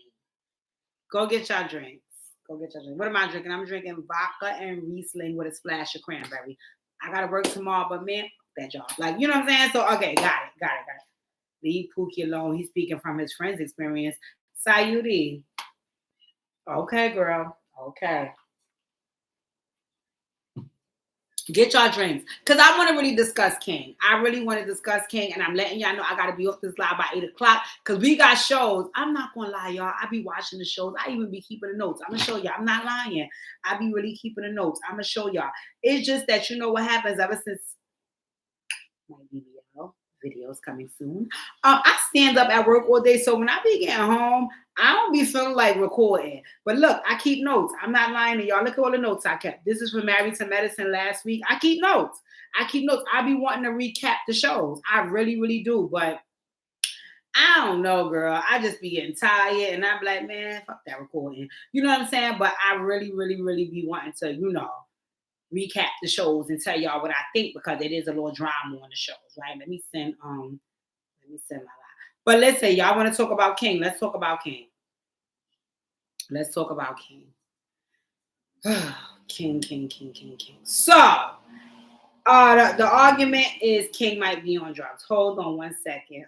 Go get y'all drinks. What am I drinking? I'm drinking vodka and Riesling with a splash of cranberry. I got to work tomorrow, but man, that job. Like, you know what I'm saying? So, okay, got it. Leave Pookie alone. He's speaking from his friend's experience. Sayuri. Okay, girl. Okay. Get y'all drinks. Because I want to really discuss King. And I'm letting y'all know I got to be off this live by 8 o'clock because we got shows. I'm not going to lie, y'all. I be watching the shows. I even be keeping the notes. I'm going to show y'all. I'm not lying. I be really keeping the notes. I'm going to show y'all. It's just that you know what happens ever since my videos coming soon. I stand up at work all day. So when I be getting home, I don't be feeling like recording. But look, I keep notes. I'm not lying to y'all. Look at all the notes I kept. This is from Married to Medicine last week. I keep notes. I be wanting to recap the shows. I really, really do. But I don't know, girl. I just be getting tired. And I'm like, man, fuck that recording. You know what I'm saying? But I really, really, really be wanting to, recap the shows and tell y'all what I think because it is a little drama on the shows, right? Let me send my live. But listen, y'all want to talk about King? Let's talk about King. Let's talk about King. King. So, the argument is King might be on drugs. Hold on one second.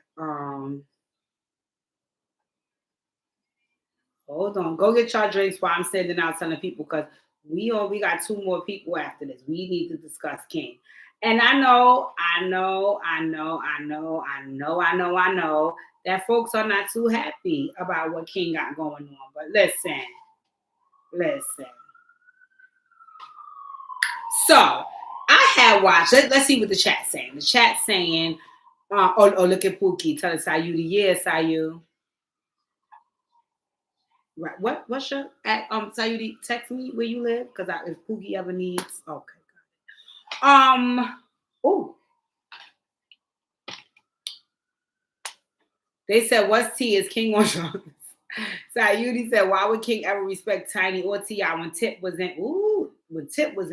Hold on. Go get y'all drinks while I'm sending out telling people because we got 2 more people after this. We need to discuss King. And I know that folks are not too happy about what King got going on. But listen. So I had watched. Let's see what the chat's saying. The chat's saying, look at Pookie. Tell us Sayu the year, Sayu. Right. What's your Sayudi, text me where you live? Because if Pookie ever needs, okay, got it. Oh. They said, what's T? Is King on drugs? Sayudi said, why would King ever respect Tiny or T.I. when Tip was in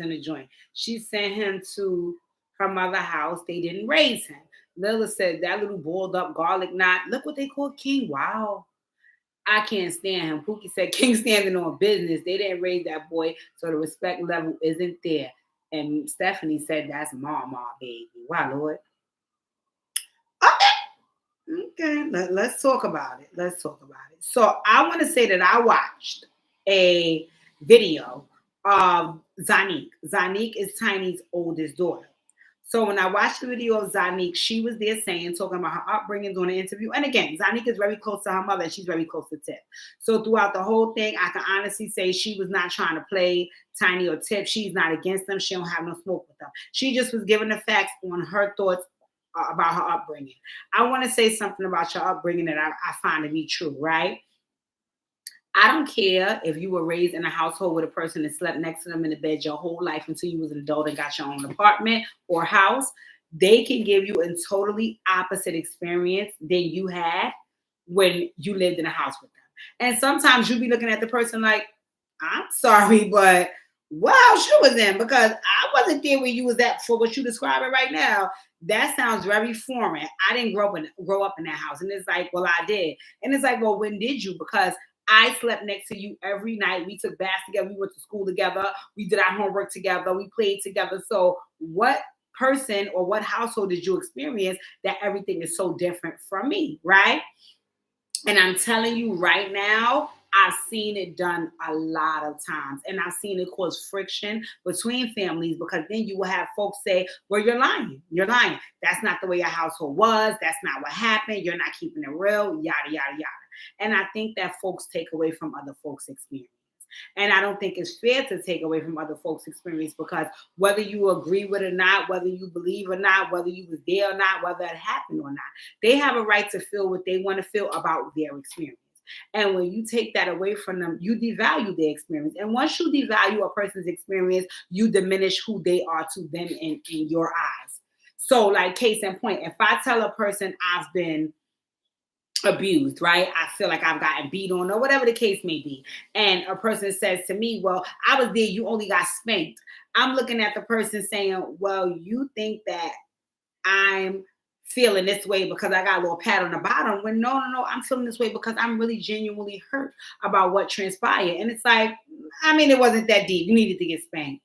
the joint? She sent him to her mother's house. They didn't raise him. Lila said, that little balled up garlic knot. Look what they call King. Wow. I can't stand him. Pookie said King standing on business. They didn't raise that boy, so the respect level isn't there. And Stephanie said that's mama, baby. Wow, Lord. Okay. Let's talk about it. So I want to say that I watched a video of Zanique. Zanique is Tiny's oldest daughter. So when I watched the video of Zanique, she was there talking about her upbringing, doing an interview. And again, Zanique is very close to her mother, and she's very close to Tip. So throughout the whole thing, I can honestly say she was not trying to play Tiny or Tip. She's not against them. She don't have no smoke with them. She just was giving the facts on her thoughts about her upbringing. I want to say something about your upbringing that I find to be true, right? I don't care if you were raised in a household with a person that slept next to them in the bed your whole life until you was an adult and got your own apartment or house. They can give you a totally opposite experience than you had when you lived in a house with them. And sometimes you be looking at the person like, I'm sorry, but what house you was in? Because I wasn't there where you was at for what you describing right now. That sounds very foreign. I didn't grow up in that house. And it's like, well, I did. And it's like, well, when did you? Because I slept next to you every night. We took baths together. We went to school together. We did our homework together. We played together. So what person or what household did you experience that everything is so different from me, right? And I'm telling you right now, I've seen it done a lot of times. And I've seen it cause friction between families because then you will have folks say, well, you're lying. You're lying. That's not the way your household was. That's not what happened. You're not keeping it real, yada, yada, yada. And I think that folks take away from other folks' experience. And I don't think it's fair to take away from other folks' experience because whether you agree with it or not, whether you believe or not, whether you was there or not, whether it happened or not, they have a right to feel what they want to feel about their experience. And when you take that away from them, you devalue their experience. And once you devalue a person's experience, you diminish who they are to them in your eyes. So like case in point, if I tell a person I've been abused, right? I feel like I've gotten beat on or whatever the case may be. And a person says to me, well, I was there, you only got spanked. I'm looking at the person saying, well, you think that I'm feeling this way because I got a little pat on the bottom. When no, I'm feeling this way because I'm really genuinely hurt about what transpired. And it's like, I mean, it wasn't that deep. You needed to get spanked.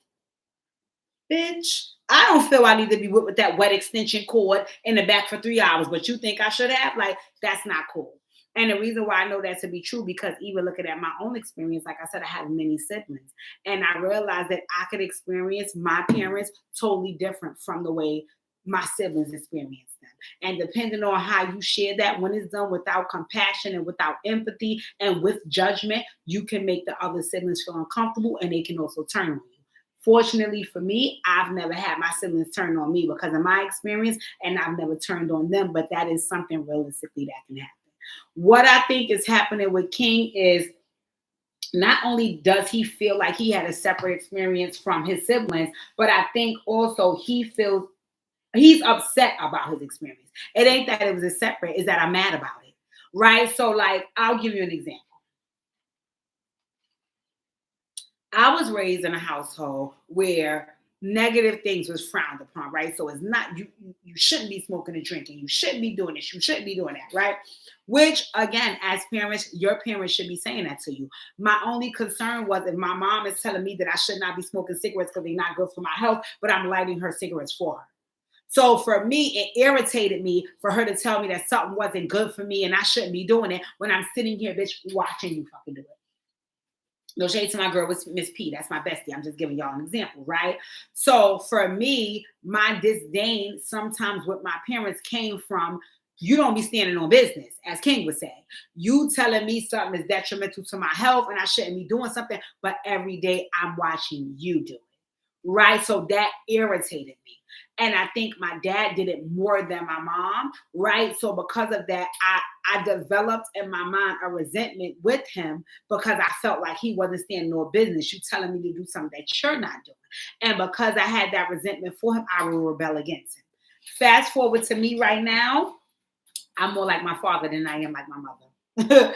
Bitch, I don't feel I need to be whipped with that wet extension cord in the back for 3 hours, but you think I should have? Like, that's not cool. And the reason why I know that to be true, because even looking at my own experience, like I said, I have many siblings. And I realized that I could experience my parents totally different from the way my siblings experience them. And depending on how you share that, when it's done without compassion and without empathy and with judgment, you can make the other siblings feel uncomfortable and they can also turn on you. Fortunately for me, I've never had my siblings turn on me because of my experience, and I've never turned on them, but that is something realistically that can happen. What I think is happening with King is not only does he feel like he had a separate experience from his siblings, but I think also he feels he's upset about his experience. It ain't that it was a separate, it's that I'm mad about it, right? So like, I'll give you an example. I was raised in a household where negative things was frowned upon, right? So it's not, you shouldn't be smoking and drinking. You shouldn't be doing this. You shouldn't be doing that, right? Which, again, as parents, your parents should be saying that to you. My only concern was if my mom is telling me that I should not be smoking cigarettes because they're not good for my health, but I'm lighting her cigarettes for her. So for me, it irritated me for her to tell me that something wasn't good for me and I shouldn't be doing it when I'm sitting here, bitch, watching you fucking do it. No shade to my girl with Miss P. That's my bestie. I'm just giving y'all an example, right? So for me, my disdain sometimes with my parents came from, you don't be standing on business, as King would say. You telling me something is detrimental to my health and I shouldn't be doing something, but every day I'm watching you do it, right? So that irritated me. And I think my dad did it more than my mom, right? So because of that, I developed in my mind a resentment with him because I felt like he wasn't standing on business. You telling me to do something that you're not doing. And because I had that resentment for him, I will rebel against him. Fast forward to me right now, I'm more like my father than I am like my mother.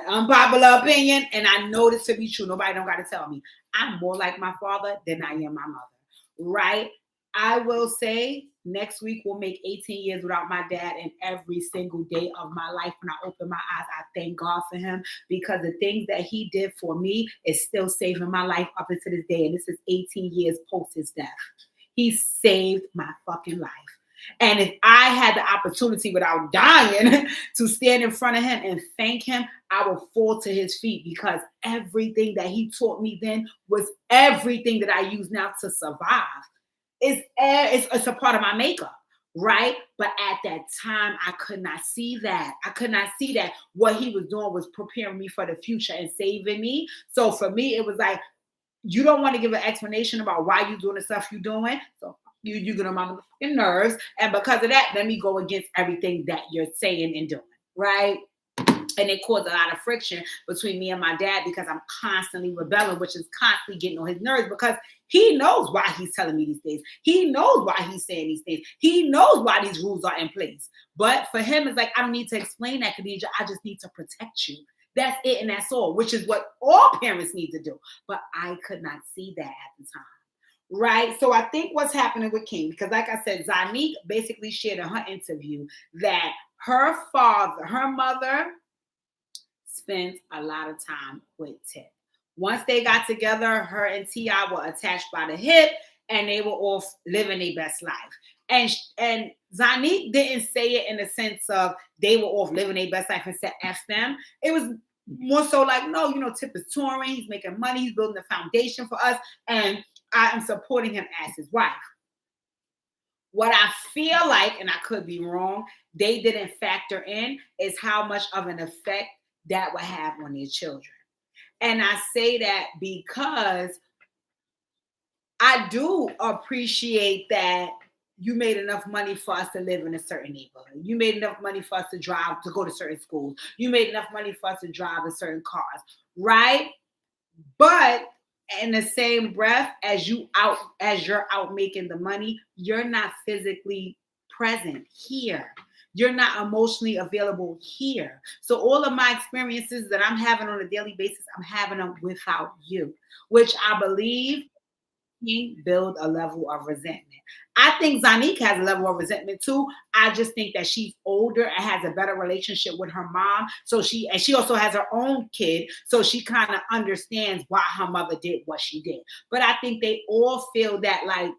Unpopular opinion, and I know this to be true. Nobody don't got to tell me. I'm more like my father than I am my mother, right? I will say next week will make 18 years without my dad, and every single day of my life when I open my eyes, I thank God for him because the things that he did for me is still saving my life up until this day, and this is 18 years post his death. He saved my fucking life. And if I had the opportunity without dying to stand in front of him and thank him, I will fall to his feet because everything that he taught me then was everything that I use now to survive. It's a part of my makeup, right? But at that time, I could not see that. I could not see that what he was doing was preparing me for the future and saving me. So for me, it was like, you don't want to give an explanation about why you're doing the stuff you're doing. So you get on my motherfucking nerves. And because of that, let me go against everything that you're saying and doing, right? And it caused a lot of friction between me and my dad because I'm constantly rebelling, which is constantly getting on his nerves because he knows why he's telling me these things. He knows why he's saying these things. He knows why these rules are in place. But for him, it's like, I don't need to explain that, Khadijah. I just need to protect you. That's it and that's all, which is what all parents need to do. But I could not see that at the time. Right. So I think what's happening with King, because like I said, Zanique basically shared in her interview that her mother spent a lot of time with Tip. Once they got together, her and T.I. were attached by the hip and they were off living their best life. And Zanique didn't say it in the sense of they were off living their best life and said F them. It was more so like, no, Tip is touring, he's making money, he's building a foundation for us, and I am supporting him as his wife. What I feel like, and I could be wrong, they didn't factor in is how much of an effect that would have on their children. And I say that because I do appreciate that you made enough money for us to live in a certain neighborhood. You made enough money for us to drive, to go to certain schools. You made enough money for us to drive in certain cars, right? But in the same breath, as you're out making the money, you're not physically present here. You're not emotionally available here. So all of my experiences that I'm having on a daily basis, I'm having them without you, which I believe build a level of resentment. I think Zanique has a level of resentment too. I just think that she's older and has a better relationship with her mom. So she also has her own kid. So she kind of understands why her mother did what she did. But I think they all feel that like,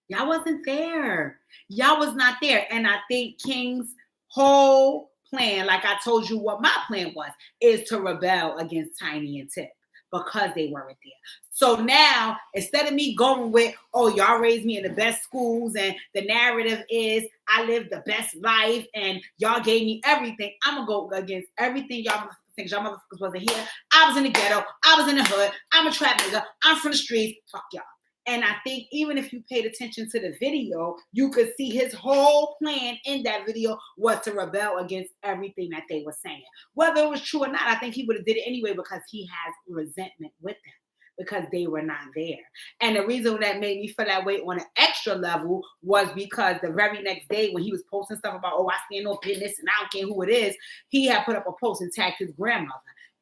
y'all wasn't there. Y'all was not there. And I think King's whole plan, like I told you what my plan was, is to rebel against Tiny and Tip because they weren't there. So now, instead of me going with, oh, y'all raised me in the best schools and the narrative is I lived the best life and y'all gave me everything, I'm going to go against everything y'all think. Y'all motherfuckers wasn't here. I was in the ghetto. I was in the hood. I'm a trap nigga. I'm from the streets. Fuck y'all. And I think even if you paid attention to the video, you could see his whole plan in that video was to rebel against everything that they were saying. Whether it was true or not, I think he would have did it anyway because he has resentment with them because they were not there. And the reason that made me feel that way on an extra level was because the very next day when he was posting stuff about, oh, I stand on business and I don't care who it is, he had put up a post and tagged his grandmother.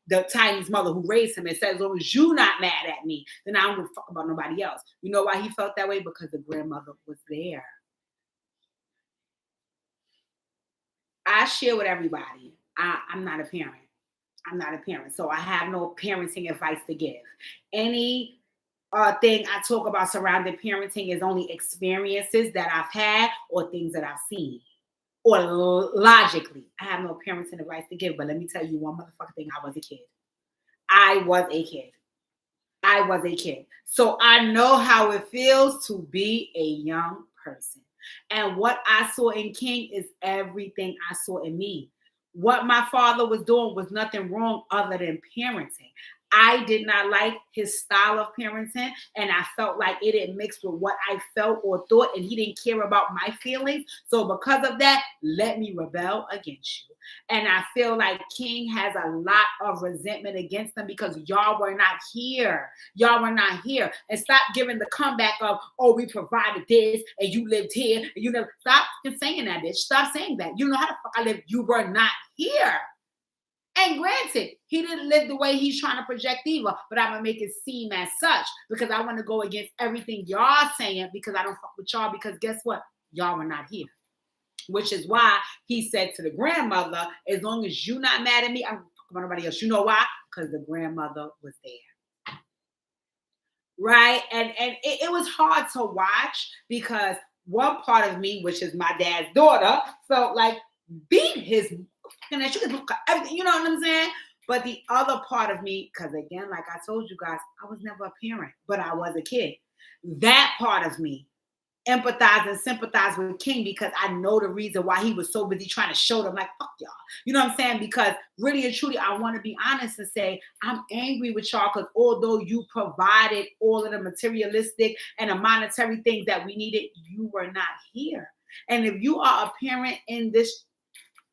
the Tiny's mother who raised him and said, as long as you not mad at me, then I don't give a fuck about nobody else. You know why he felt that way? Because the grandmother was there. I share with everybody. I'm not a parent. I'm not a parent. So I have no parenting advice to give. Any thing I talk about surrounding parenting is only experiences that I've had or things that I've seen. Or logically, I have no parenting advice to give. But let me tell you one motherfucking thing. I was a kid. I was a kid. I was a kid. So I know how it feels to be a young person. And what I saw in King is everything I saw in me. What my father was doing was nothing wrong other than parenting. I did not like his style of parenting, and I felt like it didn't mix with what I felt or thought, and he didn't care about my feelings. So because of that, let me rebel against you. And I feel like King has a lot of resentment against them because y'all were not here. Y'all were not here. And stop giving the comeback of, oh, we provided this, and you lived here, and you never. Stop saying that, bitch. Stop saying that. You know how the fuck I lived. You were not here. And granted, he didn't live the way he's trying to project either, but I'm going to make it seem as such because I want to go against everything y'all saying because I don't fuck with y'all because guess what? Y'all were not here. Which is why he said to the grandmother, as long as you're not mad at me, I'm talking about nobody else. You know why? Because the grandmother was there. Right? And it was hard to watch because one part of me, which is my dad's daughter, felt like beat his and that you could look at everything, you know what I'm saying? But the other part of me, because again, like I told you guys, I was never a parent, but I was a kid. That part of me empathize and sympathize with King because I know the reason why he was so busy trying to show them like, fuck y'all. You know what I'm saying? Because really and truly, I want to be honest and say, I'm angry with y'all because although you provided all of the materialistic and the monetary things that we needed, you were not here. And if you are a parent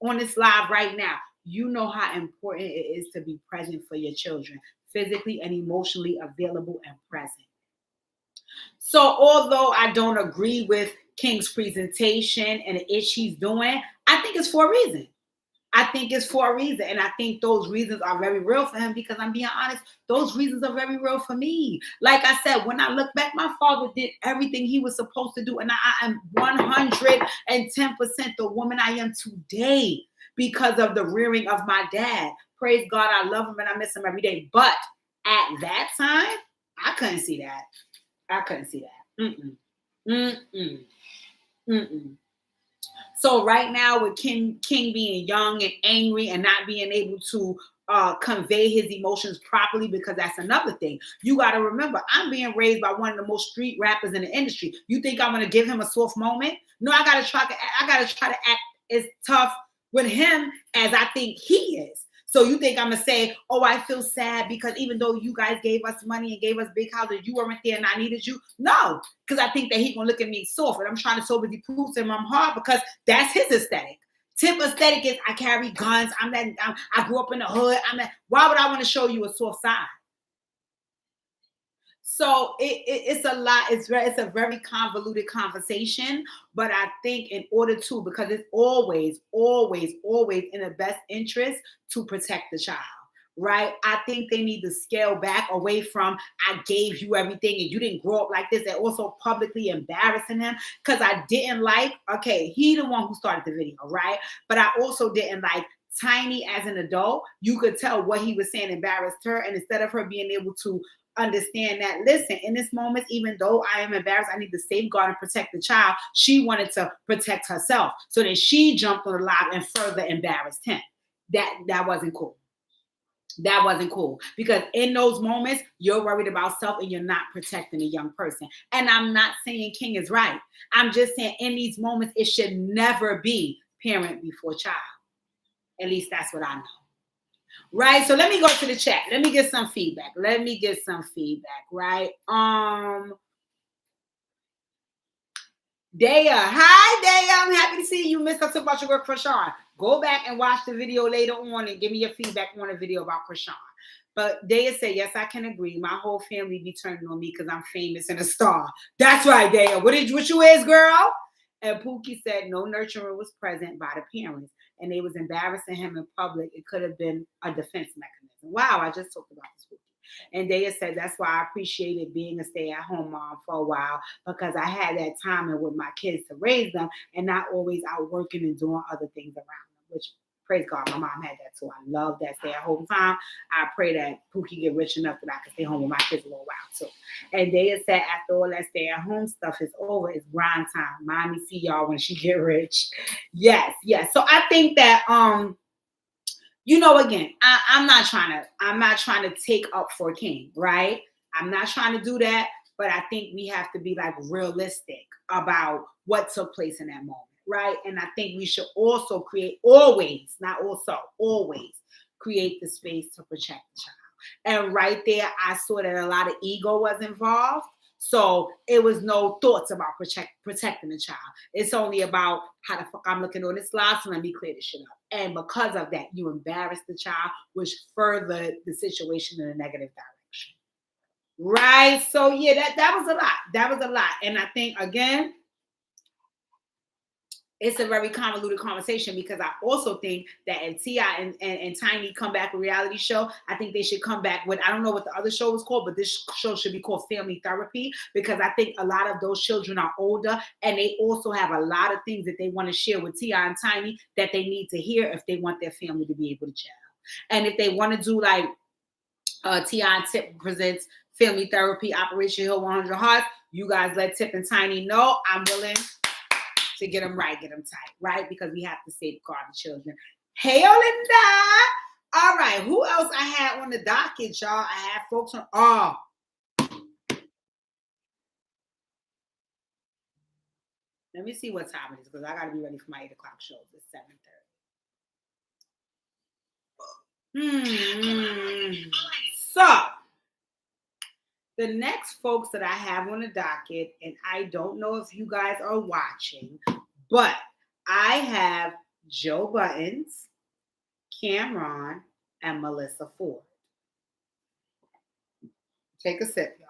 on this live right now, you know how important it is to be present for your children, physically and emotionally available and present. So although I don't agree with King's presentation and the ish he's doing, I think it's for a reason. I think it's for a reason. And I think those reasons are very real for him because I'm being honest, those reasons are very real for me. Like I said, when I look back, my father did everything he was supposed to do. And I am 110% the woman I am today because of the rearing of my dad. Praise God, I love him and I miss him every day. But at that time, I couldn't see that. I couldn't see that. So right now with King being young and angry and not being able to convey his emotions properly, because that's another thing. You got to remember, I'm being raised by one of the most street rappers in the industry. You think I'm going to give him a soft moment? No, I got to try to act as tough with him as I think he is. So you think I'm going to say, oh, I feel sad because even though you guys gave us money and gave us big houses, you weren't there and I needed you? No, because I think that he's going to look at me soft and I'm trying to so busy prove him I'm hard because that's his aesthetic. Tip aesthetic is I carry guns. I grew up in the hood. Why would I want to show you a soft side? So it's a lot. It's a very convoluted conversation, but I think in order to, because it's always in the best interest to protect the child, right? I think they need to scale back away from I gave you everything and you didn't grow up like this, and also publicly embarrassing him because I didn't like, okay, he the one who started the video, right? But I also didn't like Tiny as an adult. You could tell what he was saying embarrassed her, and instead of her being able to understand that, listen, in this moment, even though I am embarrassed, I need to safeguard and protect the child. She wanted to protect herself. So then she jumped on the live and further embarrassed him. That wasn't cool. That wasn't cool because in those moments, you're worried about self and you're not protecting a young person. And I'm not saying King is right. I'm just saying in these moments, it should never be parent before child. At least that's what I know. Right. So let me go to the chat. Let me get some feedback. Right. Daya. Hi, Daya. I'm happy to see you. Missed us about your work, Chrisean. Go back and watch the video later on and give me your feedback on the video about Chrisean. But Daya said, yes, I can agree. My whole family be turning on me because I'm famous and a star. That's right, Daya. What you is, girl? And Pookie said no nurturing was present by the parents and they was embarrassing him in public. It could have been a defense mechanism. Wow, I just talked about this. And they said that's why I appreciated being a stay-at-home mom for a while, because I had that time and with my kids to raise them and not always out working and doing other things around them, which praise God, my mom had that too. I love that stay-at-home time. I pray that Pookie get rich enough that I can stay home with my kids a little while too. And they had said after all that stay-at-home stuff is over, it's grind time. Mommy see y'all when she get rich. Yes, yes. So I think that again, I'm not trying to take up for King, right? I'm not trying to do that, but I think we have to be like realistic about what took place in that moment, right? And I think we should also always create the space to protect the child. And right there, I saw that a lot of ego was involved. So it was no thoughts about protecting the child. It's only about how the fuck I'm looking on this live, so let me clear this shit up. And because of that, you embarrassed the child, which furthered the situation in a negative direction. Right? So yeah, that was a lot. That was a lot. And I think, again, it's a very convoluted conversation, because I also think that if T.I. and Tiny come back with a reality show, I think they should come back with, I don't know what the other show was called, but this show should be called Family Therapy, because I think a lot of those children are older and they also have a lot of things that they want to share with T.I. and Tiny that they need to hear if they want their family to be able to chill. And if they want to do like T.I. and Tip presents Family Therapy, Operation Hill 100 Hearts, you guys let Tip and Tiny know. I'm willing to get them right, get them tight, right? Because we have to safeguard the children. Hey, Olinda. All right, who else I had on the docket, y'all? I had folks on, let me see what time it is, because I got to be ready for my 8 o'clock show. It's 7:30. So, the next folks that I have on the docket, and I don't know if you guys are watching, but I have Joe Buttons, Cameron, and Melissa Ford. Take a sip, y'all.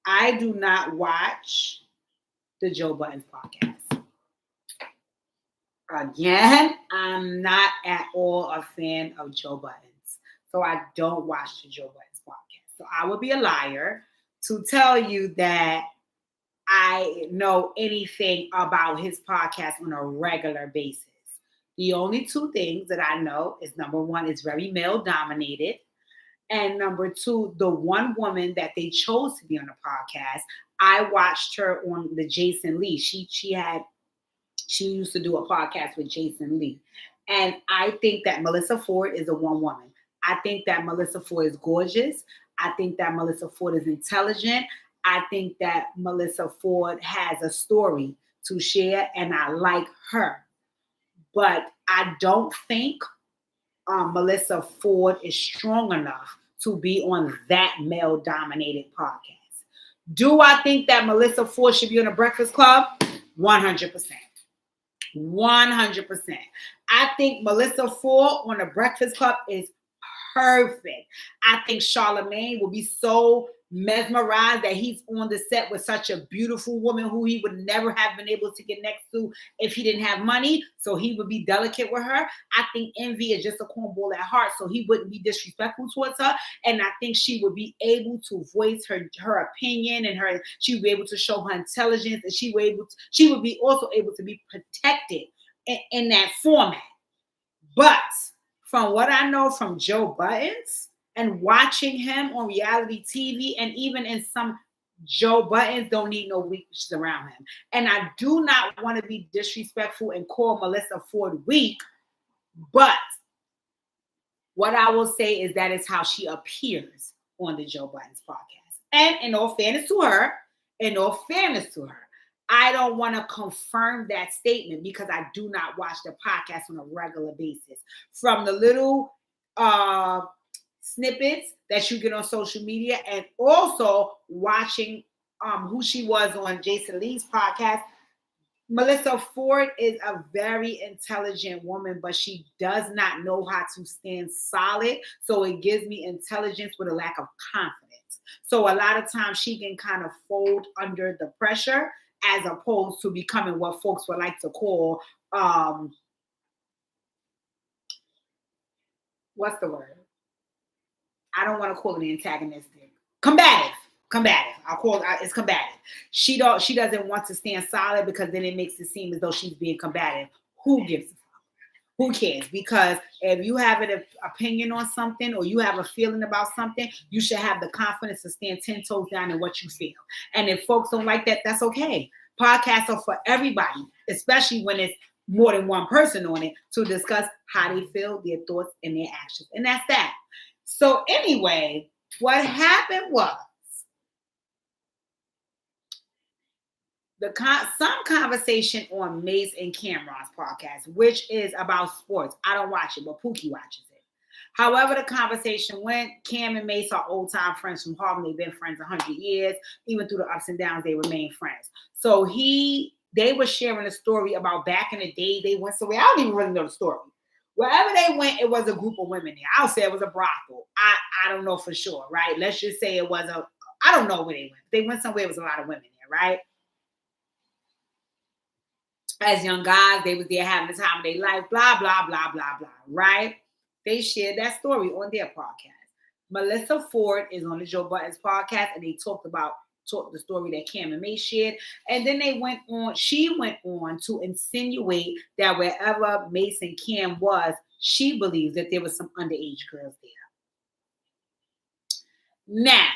I do not watch the Joe Buttons podcast. Again, I'm not at all a fan of Joe Buttons. So I don't watch the Joe Buttons podcast. So I would be a liar to tell you that I know anything about his podcast on a regular basis. The only two things that I know is, number one, it's very male dominated. And number two, the one woman that they chose to be on the podcast, I watched her on the Jason Lee. She used to do a podcast with Jason Lee. And I think that Melissa Ford is a one woman. I think that Melissa Ford is gorgeous. I think that Melissa Ford is intelligent. I think that Melissa Ford has a story to share, and I like her. But I don't think Melissa Ford is strong enough to be on that male-dominated podcast. Do I think that Melissa Ford should be on a Breakfast Club? 100%. 100%. I think Melissa Ford on a Breakfast Club is perfect. I think Charlamagne will be so mesmerized that he's on the set with such a beautiful woman who he would never have been able to get next to if he didn't have money. So he would be delicate with her. I think Envy is just a cornball at heart, so he wouldn't be disrespectful towards her. And I think she would be able to voice her opinion, and she would be able to show her intelligence, and she would be also able to be protected in that format. But from what I know from Joe Buttons and watching him on reality TV, and even in some, Joe Buttons don't need no weaknesses around him. And I do not want to be disrespectful and call Melissa Ford weak, but what I will say is that is how she appears on the Joe Buttons podcast. And in all fairness to her, I don't want to confirm that statement because I do not watch the podcast on a regular basis. From the little snippets that you get on social media, and also watching who she was on Jason Lee's podcast, Melissa Ford is a very intelligent woman, but she does not know how to stand solid. So it gives me intelligence with a lack of confidence. So a lot of times she can kind of fold under the pressure as opposed to becoming what folks would like to call, what's the word? I don't want to call it antagonistic. Combative. I'll call it, it's combative. She doesn't want to stand solid because then it makes it seem as though she's being combative. Who gives a fuck? Who cares? Because if you have an opinion on something or you have a feeling about something, you should have the confidence to stand 10 toes down in what you feel. And if folks don't like that, that's okay. Podcasts are for everybody, especially when it's more than one person on it, to discuss how they feel, their thoughts, and their actions. And that's that. So anyway, what happened was some conversation on Mace and Cameron's podcast, which is about sports. I don't watch it, but Pookie watches it. However, the conversation went, Cam and Mace are old-time friends from Harlem. They've been friends 100 years. Even through the ups and downs, they remain friends. So they were sharing a story about back in the day. They went somewhere. I don't even really know the story. Wherever they went, it was a group of women there. I'll say it was a brothel. I don't know for sure, right? Let's just say it was I don't know where they went. They went somewhere, it was a lot of women there, right? As young guys, they was there having the time of their life, blah, blah, blah, blah, blah, right? They shared that story on their podcast. Melissa Ford is on the Joe Budden's podcast, and they talked the story that Cam and May shared. And then she went on to insinuate that wherever Mace and Cam was, she believes that there was some underage girls there. Now,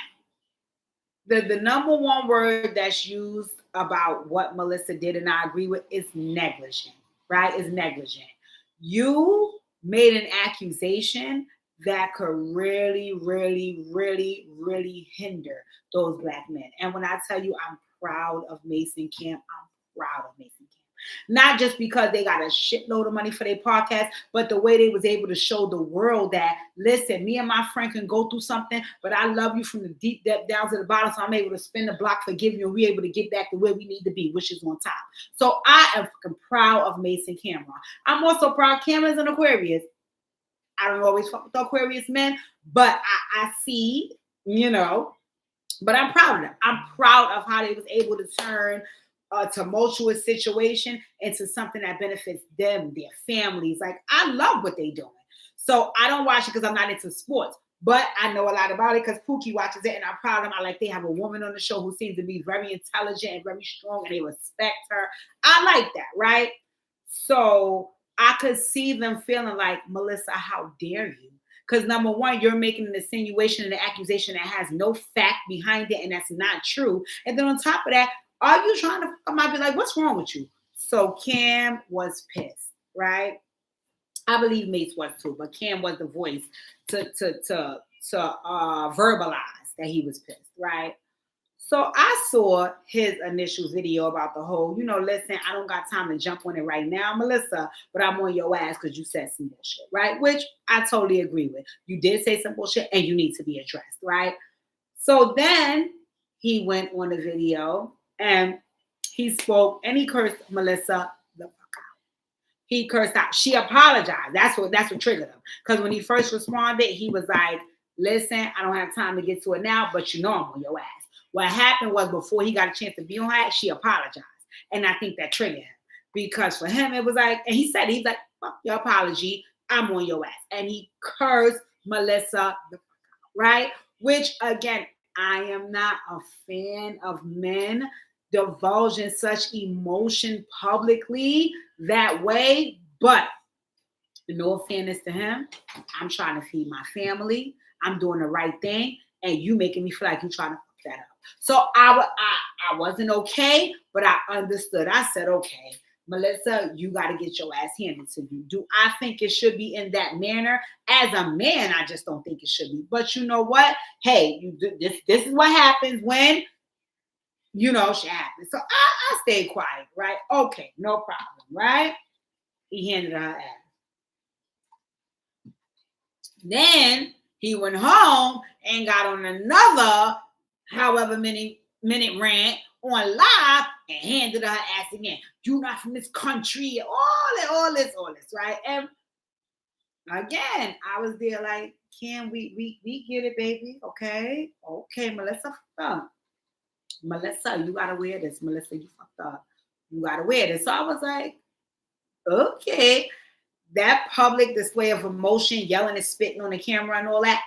the number one word that's used about what Melissa did, and I agree with, is negligent, right? Is negligent. You made an accusation that could really, really, really, really hinder those Black men. And when I tell you I'm proud of Mason Camp, I'm proud of Mason Camp. Not just because they got a shitload of money for their podcast, but the way they was able to show the world that, listen, me and my friend can go through something, but I love you from the deep depth down to the bottom, so I'm able to spin the block, forgive you, and we're able to get back to where we need to be, which is on top. So I am fucking proud of Mason Cameron. I'm also proud Cameron's an Aquarius. I don't always fuck with Aquarius men, but I see, but I'm proud of them. I'm proud of how they was able to turn a tumultuous situation into something that benefits them, their families. Like, I love what they doing. So I don't watch it because I'm not into sports, but I know a lot about it because Pookie watches it, and I'm proud of them. I like they have a woman on the show who seems to be very intelligent and very strong, and they respect her. I like that, right? So I could see them feeling like, Melissa, how dare you? Because number one, you're making an insinuation and an accusation that has no fact behind it, and that's not true. And then on top of that, are you trying to, I might be like, what's wrong with you? So Cam was pissed, right? I believe Mace was too, but Cam was the voice to verbalize that he was pissed, right? So I saw his initial video about the whole, listen, I don't got time to jump on it right now, Melissa, but I'm on your ass because you said some bullshit, right? Which I totally agree with. You did say some bullshit and you need to be addressed, right? So then he went on the video and he spoke and he cursed Melissa the fuck out. He cursed out. She apologized. That's what triggered him. Because when he first responded, he was like, listen, I don't have time to get to it now, but I'm on your ass. What happened was before he got a chance to be on her, she apologized. And I think that triggered him. Because for him, it was like, and he's like, fuck your apology, I'm on your ass. And he cursed Melissa the fuck out, right? Which, again, I am not a fan of men divulging such emotion publicly that way. But in all fairness to him, I'm trying to feed my family. I'm doing the right thing. And you making me feel like you're trying to fuck that up. So I wasn't okay, but I understood. I said, okay, Melissa, you got to get your ass handed to you. Do I think it should be in that manner? As a man, I just don't think it should be. But you know what? Hey, this is what happens when, shit happens. So I stayed quiet, right? Okay, no problem, right? He handed her ass. Then he went home and got on another however many minute rant on live and handed her ass again. You not from this country, all this, right? And again, I was there like, Cam, we get it, baby. Okay, Melissa, Melissa, you gotta wear this. Melissa, you fucked up. You gotta wear this. So I was like, okay. That public display of emotion, yelling and spitting on the camera and all that,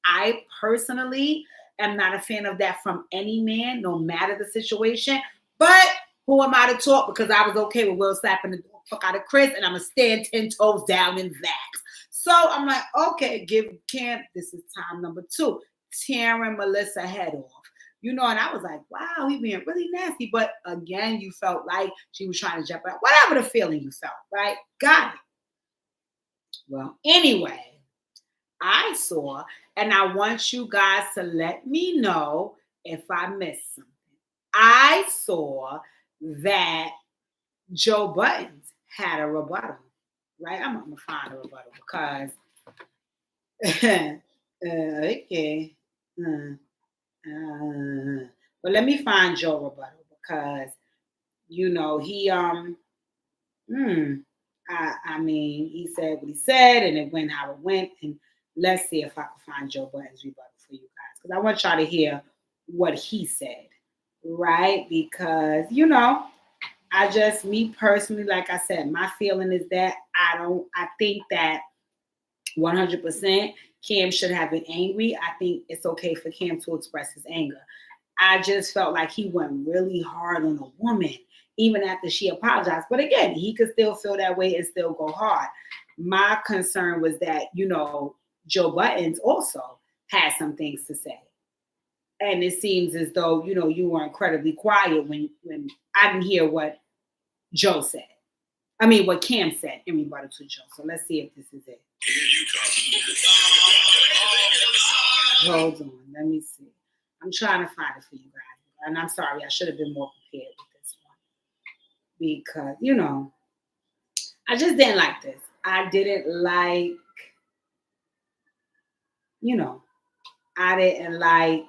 I personally am not a fan of that from any man, no matter the situation. But who am I to talk? Because I was okay with Will slapping the fuck out of Chris, and I'm going to stand 10 toes down in that. So I'm like, okay, give Cam, this is time number 2. Tearing Melissa head off. You know, and I was like, wow, he being really nasty. But again, you felt like she was trying to jump out. Whatever the feeling you felt, right? Got it. Well, anyway, I saw, and I want you guys to let me know if I missed something. I saw that Joe Buttons had a rebuttal, right? I'm going to find a rebuttal because, okay. But let me find Joe rebuttal because, you know, he, I mean, he said what he said, and it went how it went. And let's see if I can find Joe Budden's rebuttal for you guys, because I want y'all to hear what he said, right? Because, you know, me personally, like I said, my feeling is that I think that 100% Cam should have been angry. I think it's okay for Cam to express his anger. I just felt like he went really hard on a woman, even after she apologized. But again, he could still feel that way and still go hard. My concern was that, you know, Joe Buttons also had some things to say. And it seems as though, you know, you were incredibly quiet when I didn't hear what Joe said. I mean, what Cam said in rebuttal to Joe. So let's see if this is it. Hold on. Let me see. I'm trying to find it for you guys. And I'm sorry, I should have been more prepared with this one. Because, you know, I just didn't like this. I didn't like, you know, I didn't like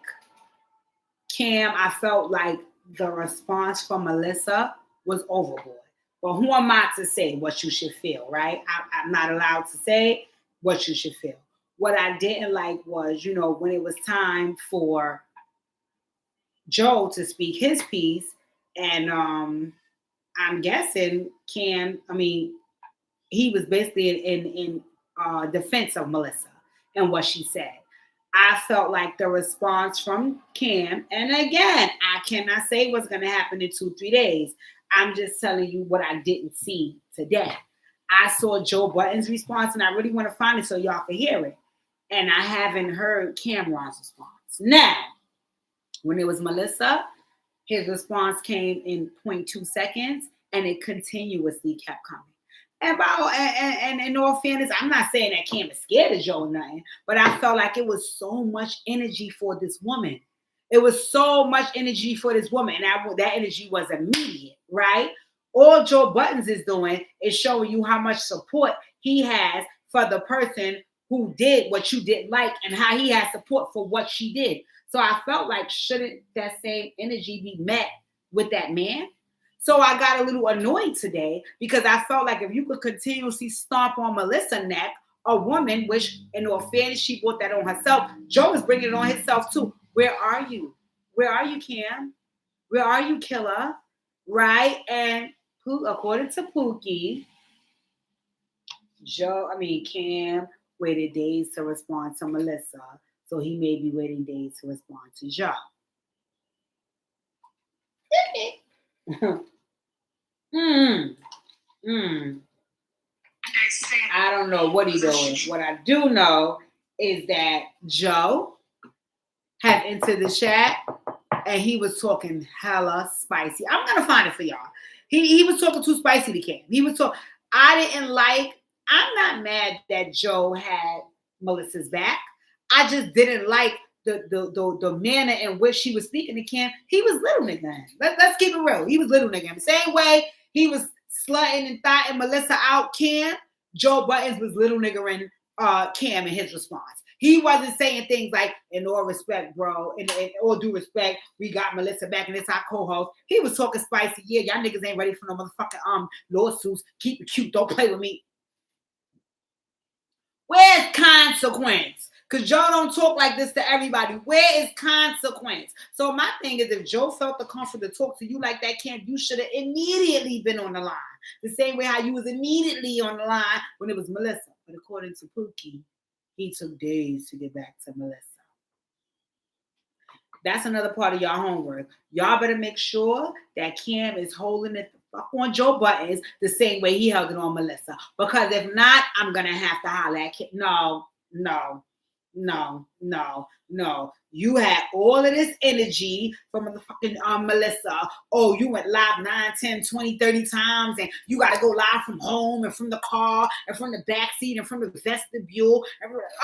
Cam. I felt like the response from Melissa was overboard. But who am I to say what you should feel, right? I'm not allowed to say what you should feel. What I didn't like was, you know, when it was time for Joe to speak his piece, and I'm guessing Cam, I mean, he was basically in defense of Melissa and what she said. I felt like the response from Cam, and again, I cannot say what's going to happen in 2-3 days. I'm just telling you what I didn't see today. I saw Joe Budden's response, and I really want to find it so y'all can hear it. And I haven't heard Cameron's response. Now, when it was Melissa, his response came in 0.2 seconds, and it continuously kept coming. And in all fairness, I'm not saying that Cam is scared of Joe or nothing, but I felt like it was so much energy for this woman. It was so much energy for this woman, and that energy was immediate, right? All Joe Buttons is doing is showing you how much support he has for the person who did what you didn't like, and how he has support for what she did. So I felt like, shouldn't that same energy be met with that man? So I got a little annoyed today because I felt like if you could continuously stomp on Melissa's neck, a woman, which in all fairness, she brought that on herself. Joe is bringing it on himself too. Where are you? Where are you, Cam? Where are you, Killer? Right? And according to Pookie, Cam waited days to respond to Melissa, so he may be waiting days to respond to Joe. I don't know what he's doing. What I do know is that Joe had entered the chat and he was talking hella spicy. I'm gonna find it for y'all. He was talking too spicy to Cam. He was talking. I'm not mad that Joe had Melissa's back. I just didn't like the manner in which she was speaking to Cam. He was little nigga. Let's keep it real. He was little nigga. The same way he was slutting and thotting Melissa out, Cam, Joe Buttons was little nigga in Cam in his response. He wasn't saying things like, in all respect, bro, in all due respect, we got Melissa back and it's our co-host. He was talking spicy. Yeah, y'all niggas ain't ready for no motherfucking lawsuits. Keep it cute. Don't play with me. Where's consequence? Because Joe don't talk like this to everybody. Where is consequence? So my thing is, if Joe felt the comfort to talk to you like that, Cam, you should have immediately been on the line. The same way how you was immediately on the line when it was Melissa. But according to Pookie, he took days to get back to Melissa. That's another part of y'all homework. Y'all better make sure that Cam is holding it the fuck on Joe buttons the same way he held it on Melissa. Because if not, I'm going to have to holler at Cam. No. You had all of this energy from the fucking Melissa. Oh, you went live 9, 10, 20, 30 times, and you got to go live from home and from the car and from the backseat and from the vestibule.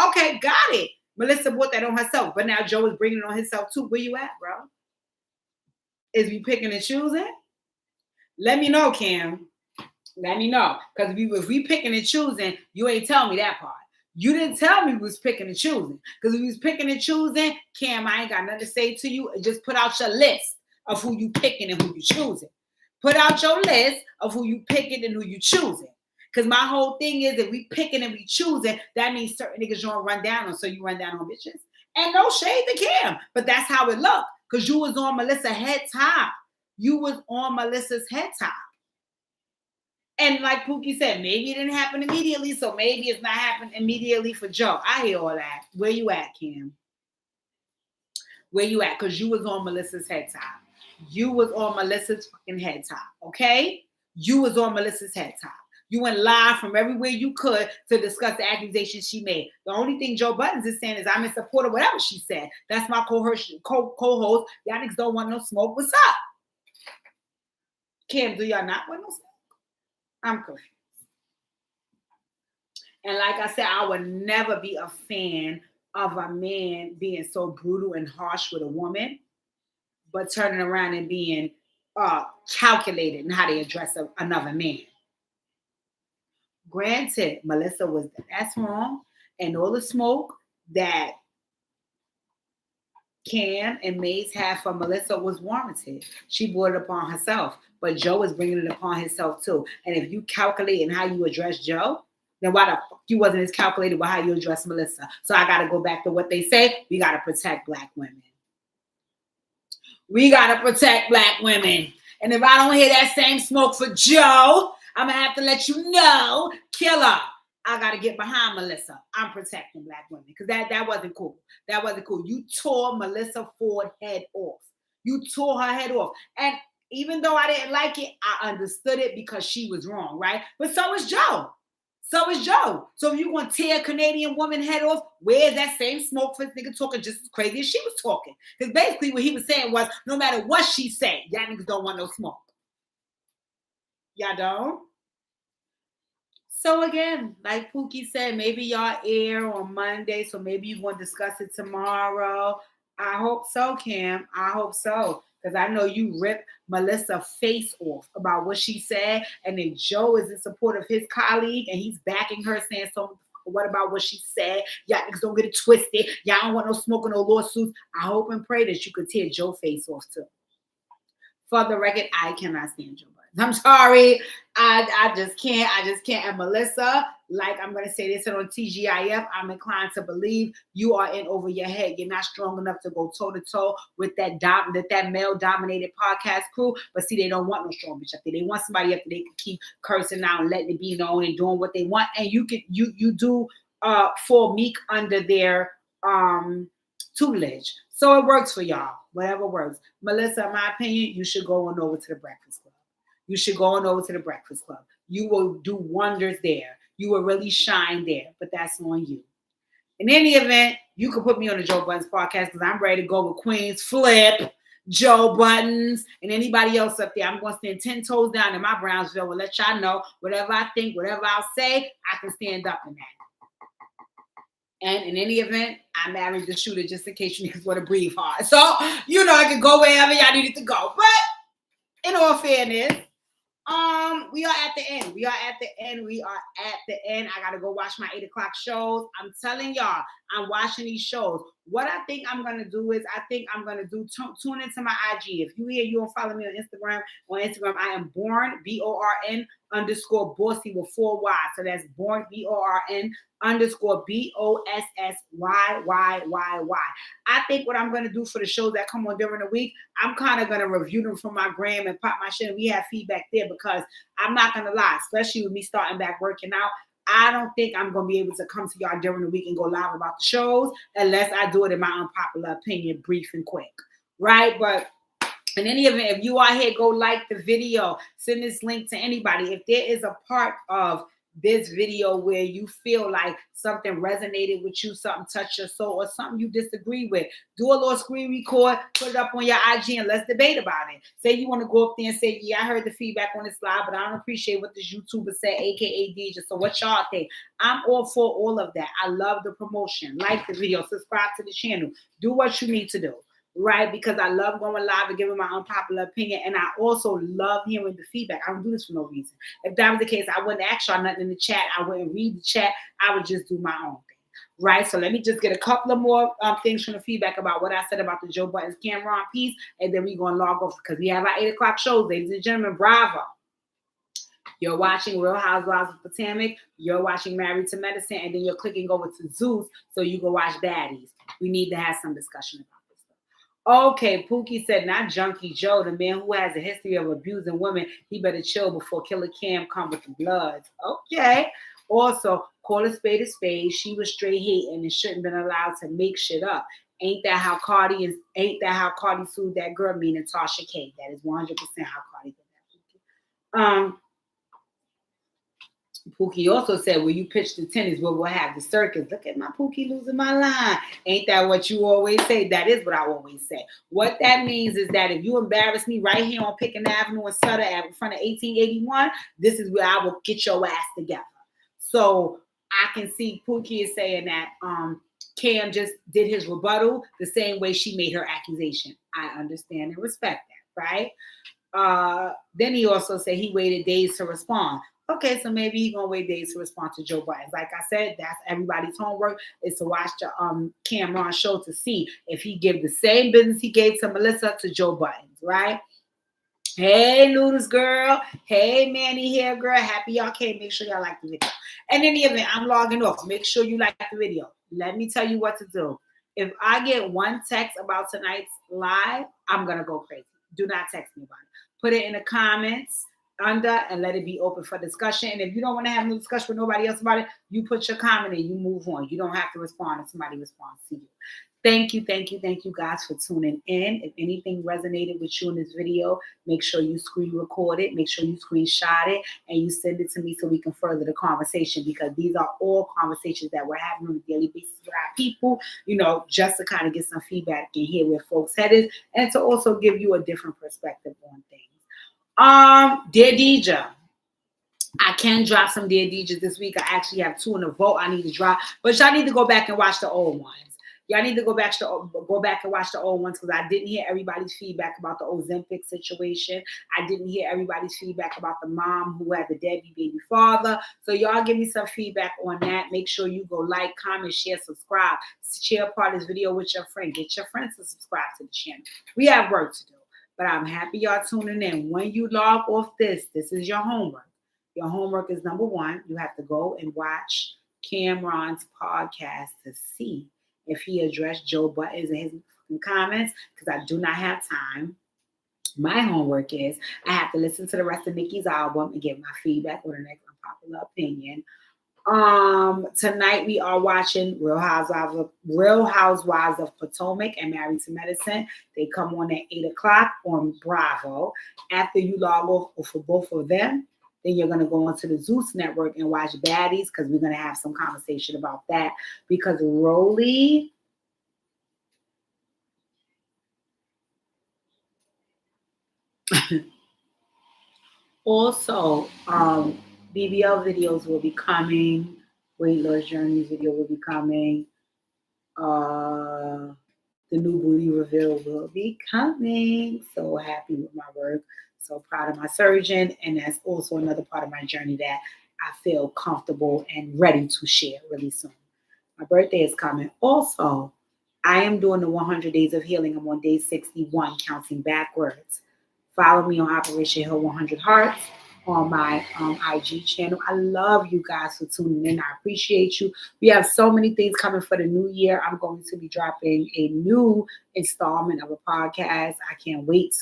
Okay, got it. Melissa bought that on herself, but now Joe is bringing it on himself too. Where you at, bro? Is we picking and choosing? Let me know, Cam. Let me know. Because if we picking and choosing, you ain't tell me that part. You didn't tell me we was picking and choosing. Because if we was picking and choosing, Cam, I ain't got nothing to say to you. Just put out your list of who you picking and who you choosing. Put out your list of who you picking and who you choosing. Because my whole thing is, if we picking and we choosing, that means certain niggas you don't run down on. So you run down on bitches. And no shade to Cam. But that's how it looked. Because you was on Melissa's head top. You was on Melissa's head top. And like Pookie said, maybe it didn't happen immediately, so maybe it's not happening immediately for Joe. I hear all that. Where you at, Kim? Where you at? Because you was on Melissa's head top. You was on Melissa's fucking head top, okay? You was on Melissa's head top. You went live from everywhere you could to discuss the accusations she made. The only thing Joe Buttons is saying is, I'm in support of whatever she said. That's my co-host. Y'all niggas don't want no smoke. What's up? Kim, do y'all not want no smoke? I'm confused. And like I said, I would never be a fan of a man being so brutal and harsh with a woman, but turning around and being calculated in how they address another man. Granted, Melissa was that's wrong, and all the smoke that Cam and Maze had for Melissa was warranted. She brought it upon herself, but Joe is bringing it upon himself too. And if you calculate in how you address Joe, then why the fuck you wasn't as calculated with how you address Melissa? So I got to go back to what they say. We got to protect Black women. We got to protect Black women. And if I don't hear that same smoke for Joe, I'm going to have to let you know, killer. I got to get behind Melissa. I'm protecting Black women because that wasn't cool. That wasn't cool. You tore Melissa Ford head off. You tore her head off. And even though I didn't like it, I understood it because she was wrong, right? But so is Joe. So is Joe. So if you want to tear a Canadian woman head off, where's that same smoke for this nigga talking just as crazy as she was talking? Because basically what he was saying was, no matter what she said, y'all niggas don't want no smoke. Y'all don't? So again, like Pookie said, maybe y'all air on Monday, so maybe you're going to discuss it tomorrow. I hope so, Cam. I hope so. Because I know you ripped Melissa's face off about what she said, and then Joe is in support of his colleague, and he's backing her, saying, so what about what she said? Y'all niggas don't get it twisted. Y'all don't want no smoke or no lawsuits. I hope and pray that you could tear Joe's face off too. For the record, I cannot stand Joe Budden. I'm sorry. I just can't. And Melissa, like I'm going to say this on TGIF, I'm inclined to believe you are in over your head. You're not strong enough to go toe-to-toe with that male-dominated podcast crew. But see, they don't want no strong bitch up there. They want somebody up there they can keep cursing out and letting it be known and doing what they want. And you do fall meek under their tutelage. So it works for y'all. Whatever works. Melissa, in my opinion, you should go on over to the Breakfast Club. You should go on over to the Breakfast Club. You will do wonders there. You will really shine there, but that's on you. In any event, you can put me on the Joe Buttons podcast because I'm ready to go with Queens Flip, Joe Buttons, and anybody else up there. I'm going to stand 10 toes down in my Brownsville and let y'all know whatever I think, whatever I'll say, I can stand up in that. And in any event, I married the shooter just in case you niggas want to breathe hard. So, I can go wherever y'all needed to go. But in all fairness, We are at the end. We are at the end. We are at the end. I gotta go watch my 8 o'clock shows. I'm telling y'all, I'm watching these shows. What I think I'm gonna do is, I think I'm gonna tune into my IG. If you here, you don't follow me on Instagram. On Instagram, I am born BORN_Bossy with 4 Y. So that's born BORN_BOSSYYYYY. I think what I'm gonna do for the shows that come on during the week, I'm kind of gonna review them from my gram and pop my shit. And we have feedback there, because I'm not gonna lie, especially with me starting back working out, I don't think I'm going to be able to come to y'all during the week and go live about the shows unless I do it in my unpopular opinion, brief and quick, right? But in any event, if you are here, go like the video, send this link to anybody. If there is a part of this video where you feel like something resonated with you, something touched your soul, or something you disagree with, do a little screen record, put it up on your IG, and let's debate about it. Say you want to go up there and say, yeah, I heard the feedback on this live, but I don't appreciate what this YouTuber said, aka DJ. So what y'all think? I'm all for all of that. I love the promotion. Like the video, subscribe to the channel, do what you need to do. Right? Because I love going live and giving my unpopular opinion. And I also love hearing the feedback. I don't do this for no reason. If that was the case, I wouldn't ask y'all nothing in the chat. I wouldn't read the chat. I would just do my own thing. Right? So let me just get a couple of more things from the feedback about what I said about the Joe Budden's Cameron piece. And then we're going to log off, because we have our 8 o'clock shows, ladies and gentlemen. Bravo. You're watching Real Housewives of Potomac. You're watching Married to Medicine. And then you're clicking over to Zeus so you can watch Baddies. We need to have some discussion about it. Okay, Pookie said, not Junkie Joe, the man who has a history of abusing women. He better chill before Killer Cam come with the bloods. Okay. Also, call a spade a spade. She was straight hating and shouldn't been allowed to make shit up. Ain't that how Cardi sued that girl, meaning Tasha K? That is 100% how Cardi did that. Pookie also said, will you pitch the tennis? Where we'll have the circus. Look at my Pookie losing my line. Ain't that what you always say? That is what I always say. What that means is that if you embarrass me right here on Pickens Avenue and Sutter Ave in front of 1881, this is where I will get your ass together. So I can see Pookie is saying that Cam just did his rebuttal the same way she made her accusation. I understand and respect that, right? Then he also said he waited days to respond. Okay, so maybe he's gonna wait days to respond to Joe Budden. Like I said, that's everybody's homework, is to watch the Cameron show to see if he give the same business he gave to Melissa to Joe Budden, right? Hey, Noodles girl. Hey, Manny hair girl. Happy y'all came. Make sure y'all like the video. And in the event, I'm logging off. Make sure you like the video. Let me tell you what to do. If I get one text about tonight's live, I'm gonna go crazy. Do not text me about it. Put it in the comments under and let it be open for discussion. And if you don't want to have no discussion with nobody else about it, you put your comment in, you move on. You don't have to respond if somebody responds to you. Thank you guys for tuning in. If anything resonated with you in this video, make sure you screen record it, make sure you screenshot it, and you send it to me so we can further the conversation, because these are all conversations that we're having on a daily basis with our people, you know, just to kind of get some feedback and hear where folks' head is, and to also give you a different perspective on things. Dear Deidre, I can drop some Dear Deidres this week. I actually have 2 in the vote I need to drop, but y'all need to go back and watch the old ones. Y'all need to go back and watch the old ones, because I didn't hear everybody's feedback about the Ozempic situation. I didn't hear everybody's feedback about the mom who had the deadbeat baby father. So y'all give me some feedback on that. Make sure you go like, comment, share, subscribe. Share part of this video with your friend. Get your friends to subscribe to the channel. We have work to do, but I'm happy y'all tuning in. When you log off this is your homework. Your homework is number 1. You have to go and watch Cameron's podcast to see if he addressed Joe Budden in his comments, because I do not have time. My homework is I have to listen to the rest of Nicki's album and get my feedback on the next unpopular opinion. Tonight we are watching Real Housewives of Potomac and Married to Medicine. They come on at 8 o'clock on Bravo. After you log off for both of them, then you're going to go onto the Zeus network and watch Baddies, because we're going to have some conversation about that, because Rolly also BBL videos will be coming. Weight loss journeys video will be coming. The new booty reveal will be coming. So happy with my work. So proud of my surgeon, and that's also another part of my journey that I feel comfortable and ready to share really soon. My birthday is coming. Also, I am doing the 100 Days of Healing. I'm on day 61, counting backwards. Follow me on Operation Heal 100 Hearts on my IG channel. I love you guys for tuning in. I appreciate you. We have so many things coming for the new year. I'm going to be dropping a new installment of a podcast. I can't wait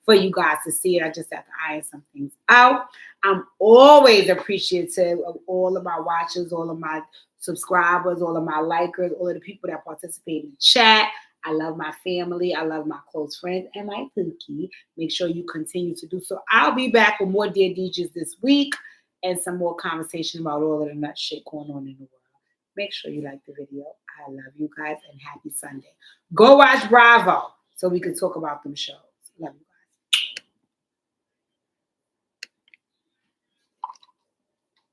for you guys to see it. I just have to iron some things out. I'm always appreciative of all of my watchers, all of my subscribers, all of my likers, all of the people that participate in the chat. I love my family. I love my close friends and my Pookie. Make sure you continue to do so. I'll be back with more Dear DJs this week and some more conversation about all of the nut shit going on in the world. Make sure you like the video. I love you guys and happy Sunday. Go watch Bravo so we can talk about them shows. Love you.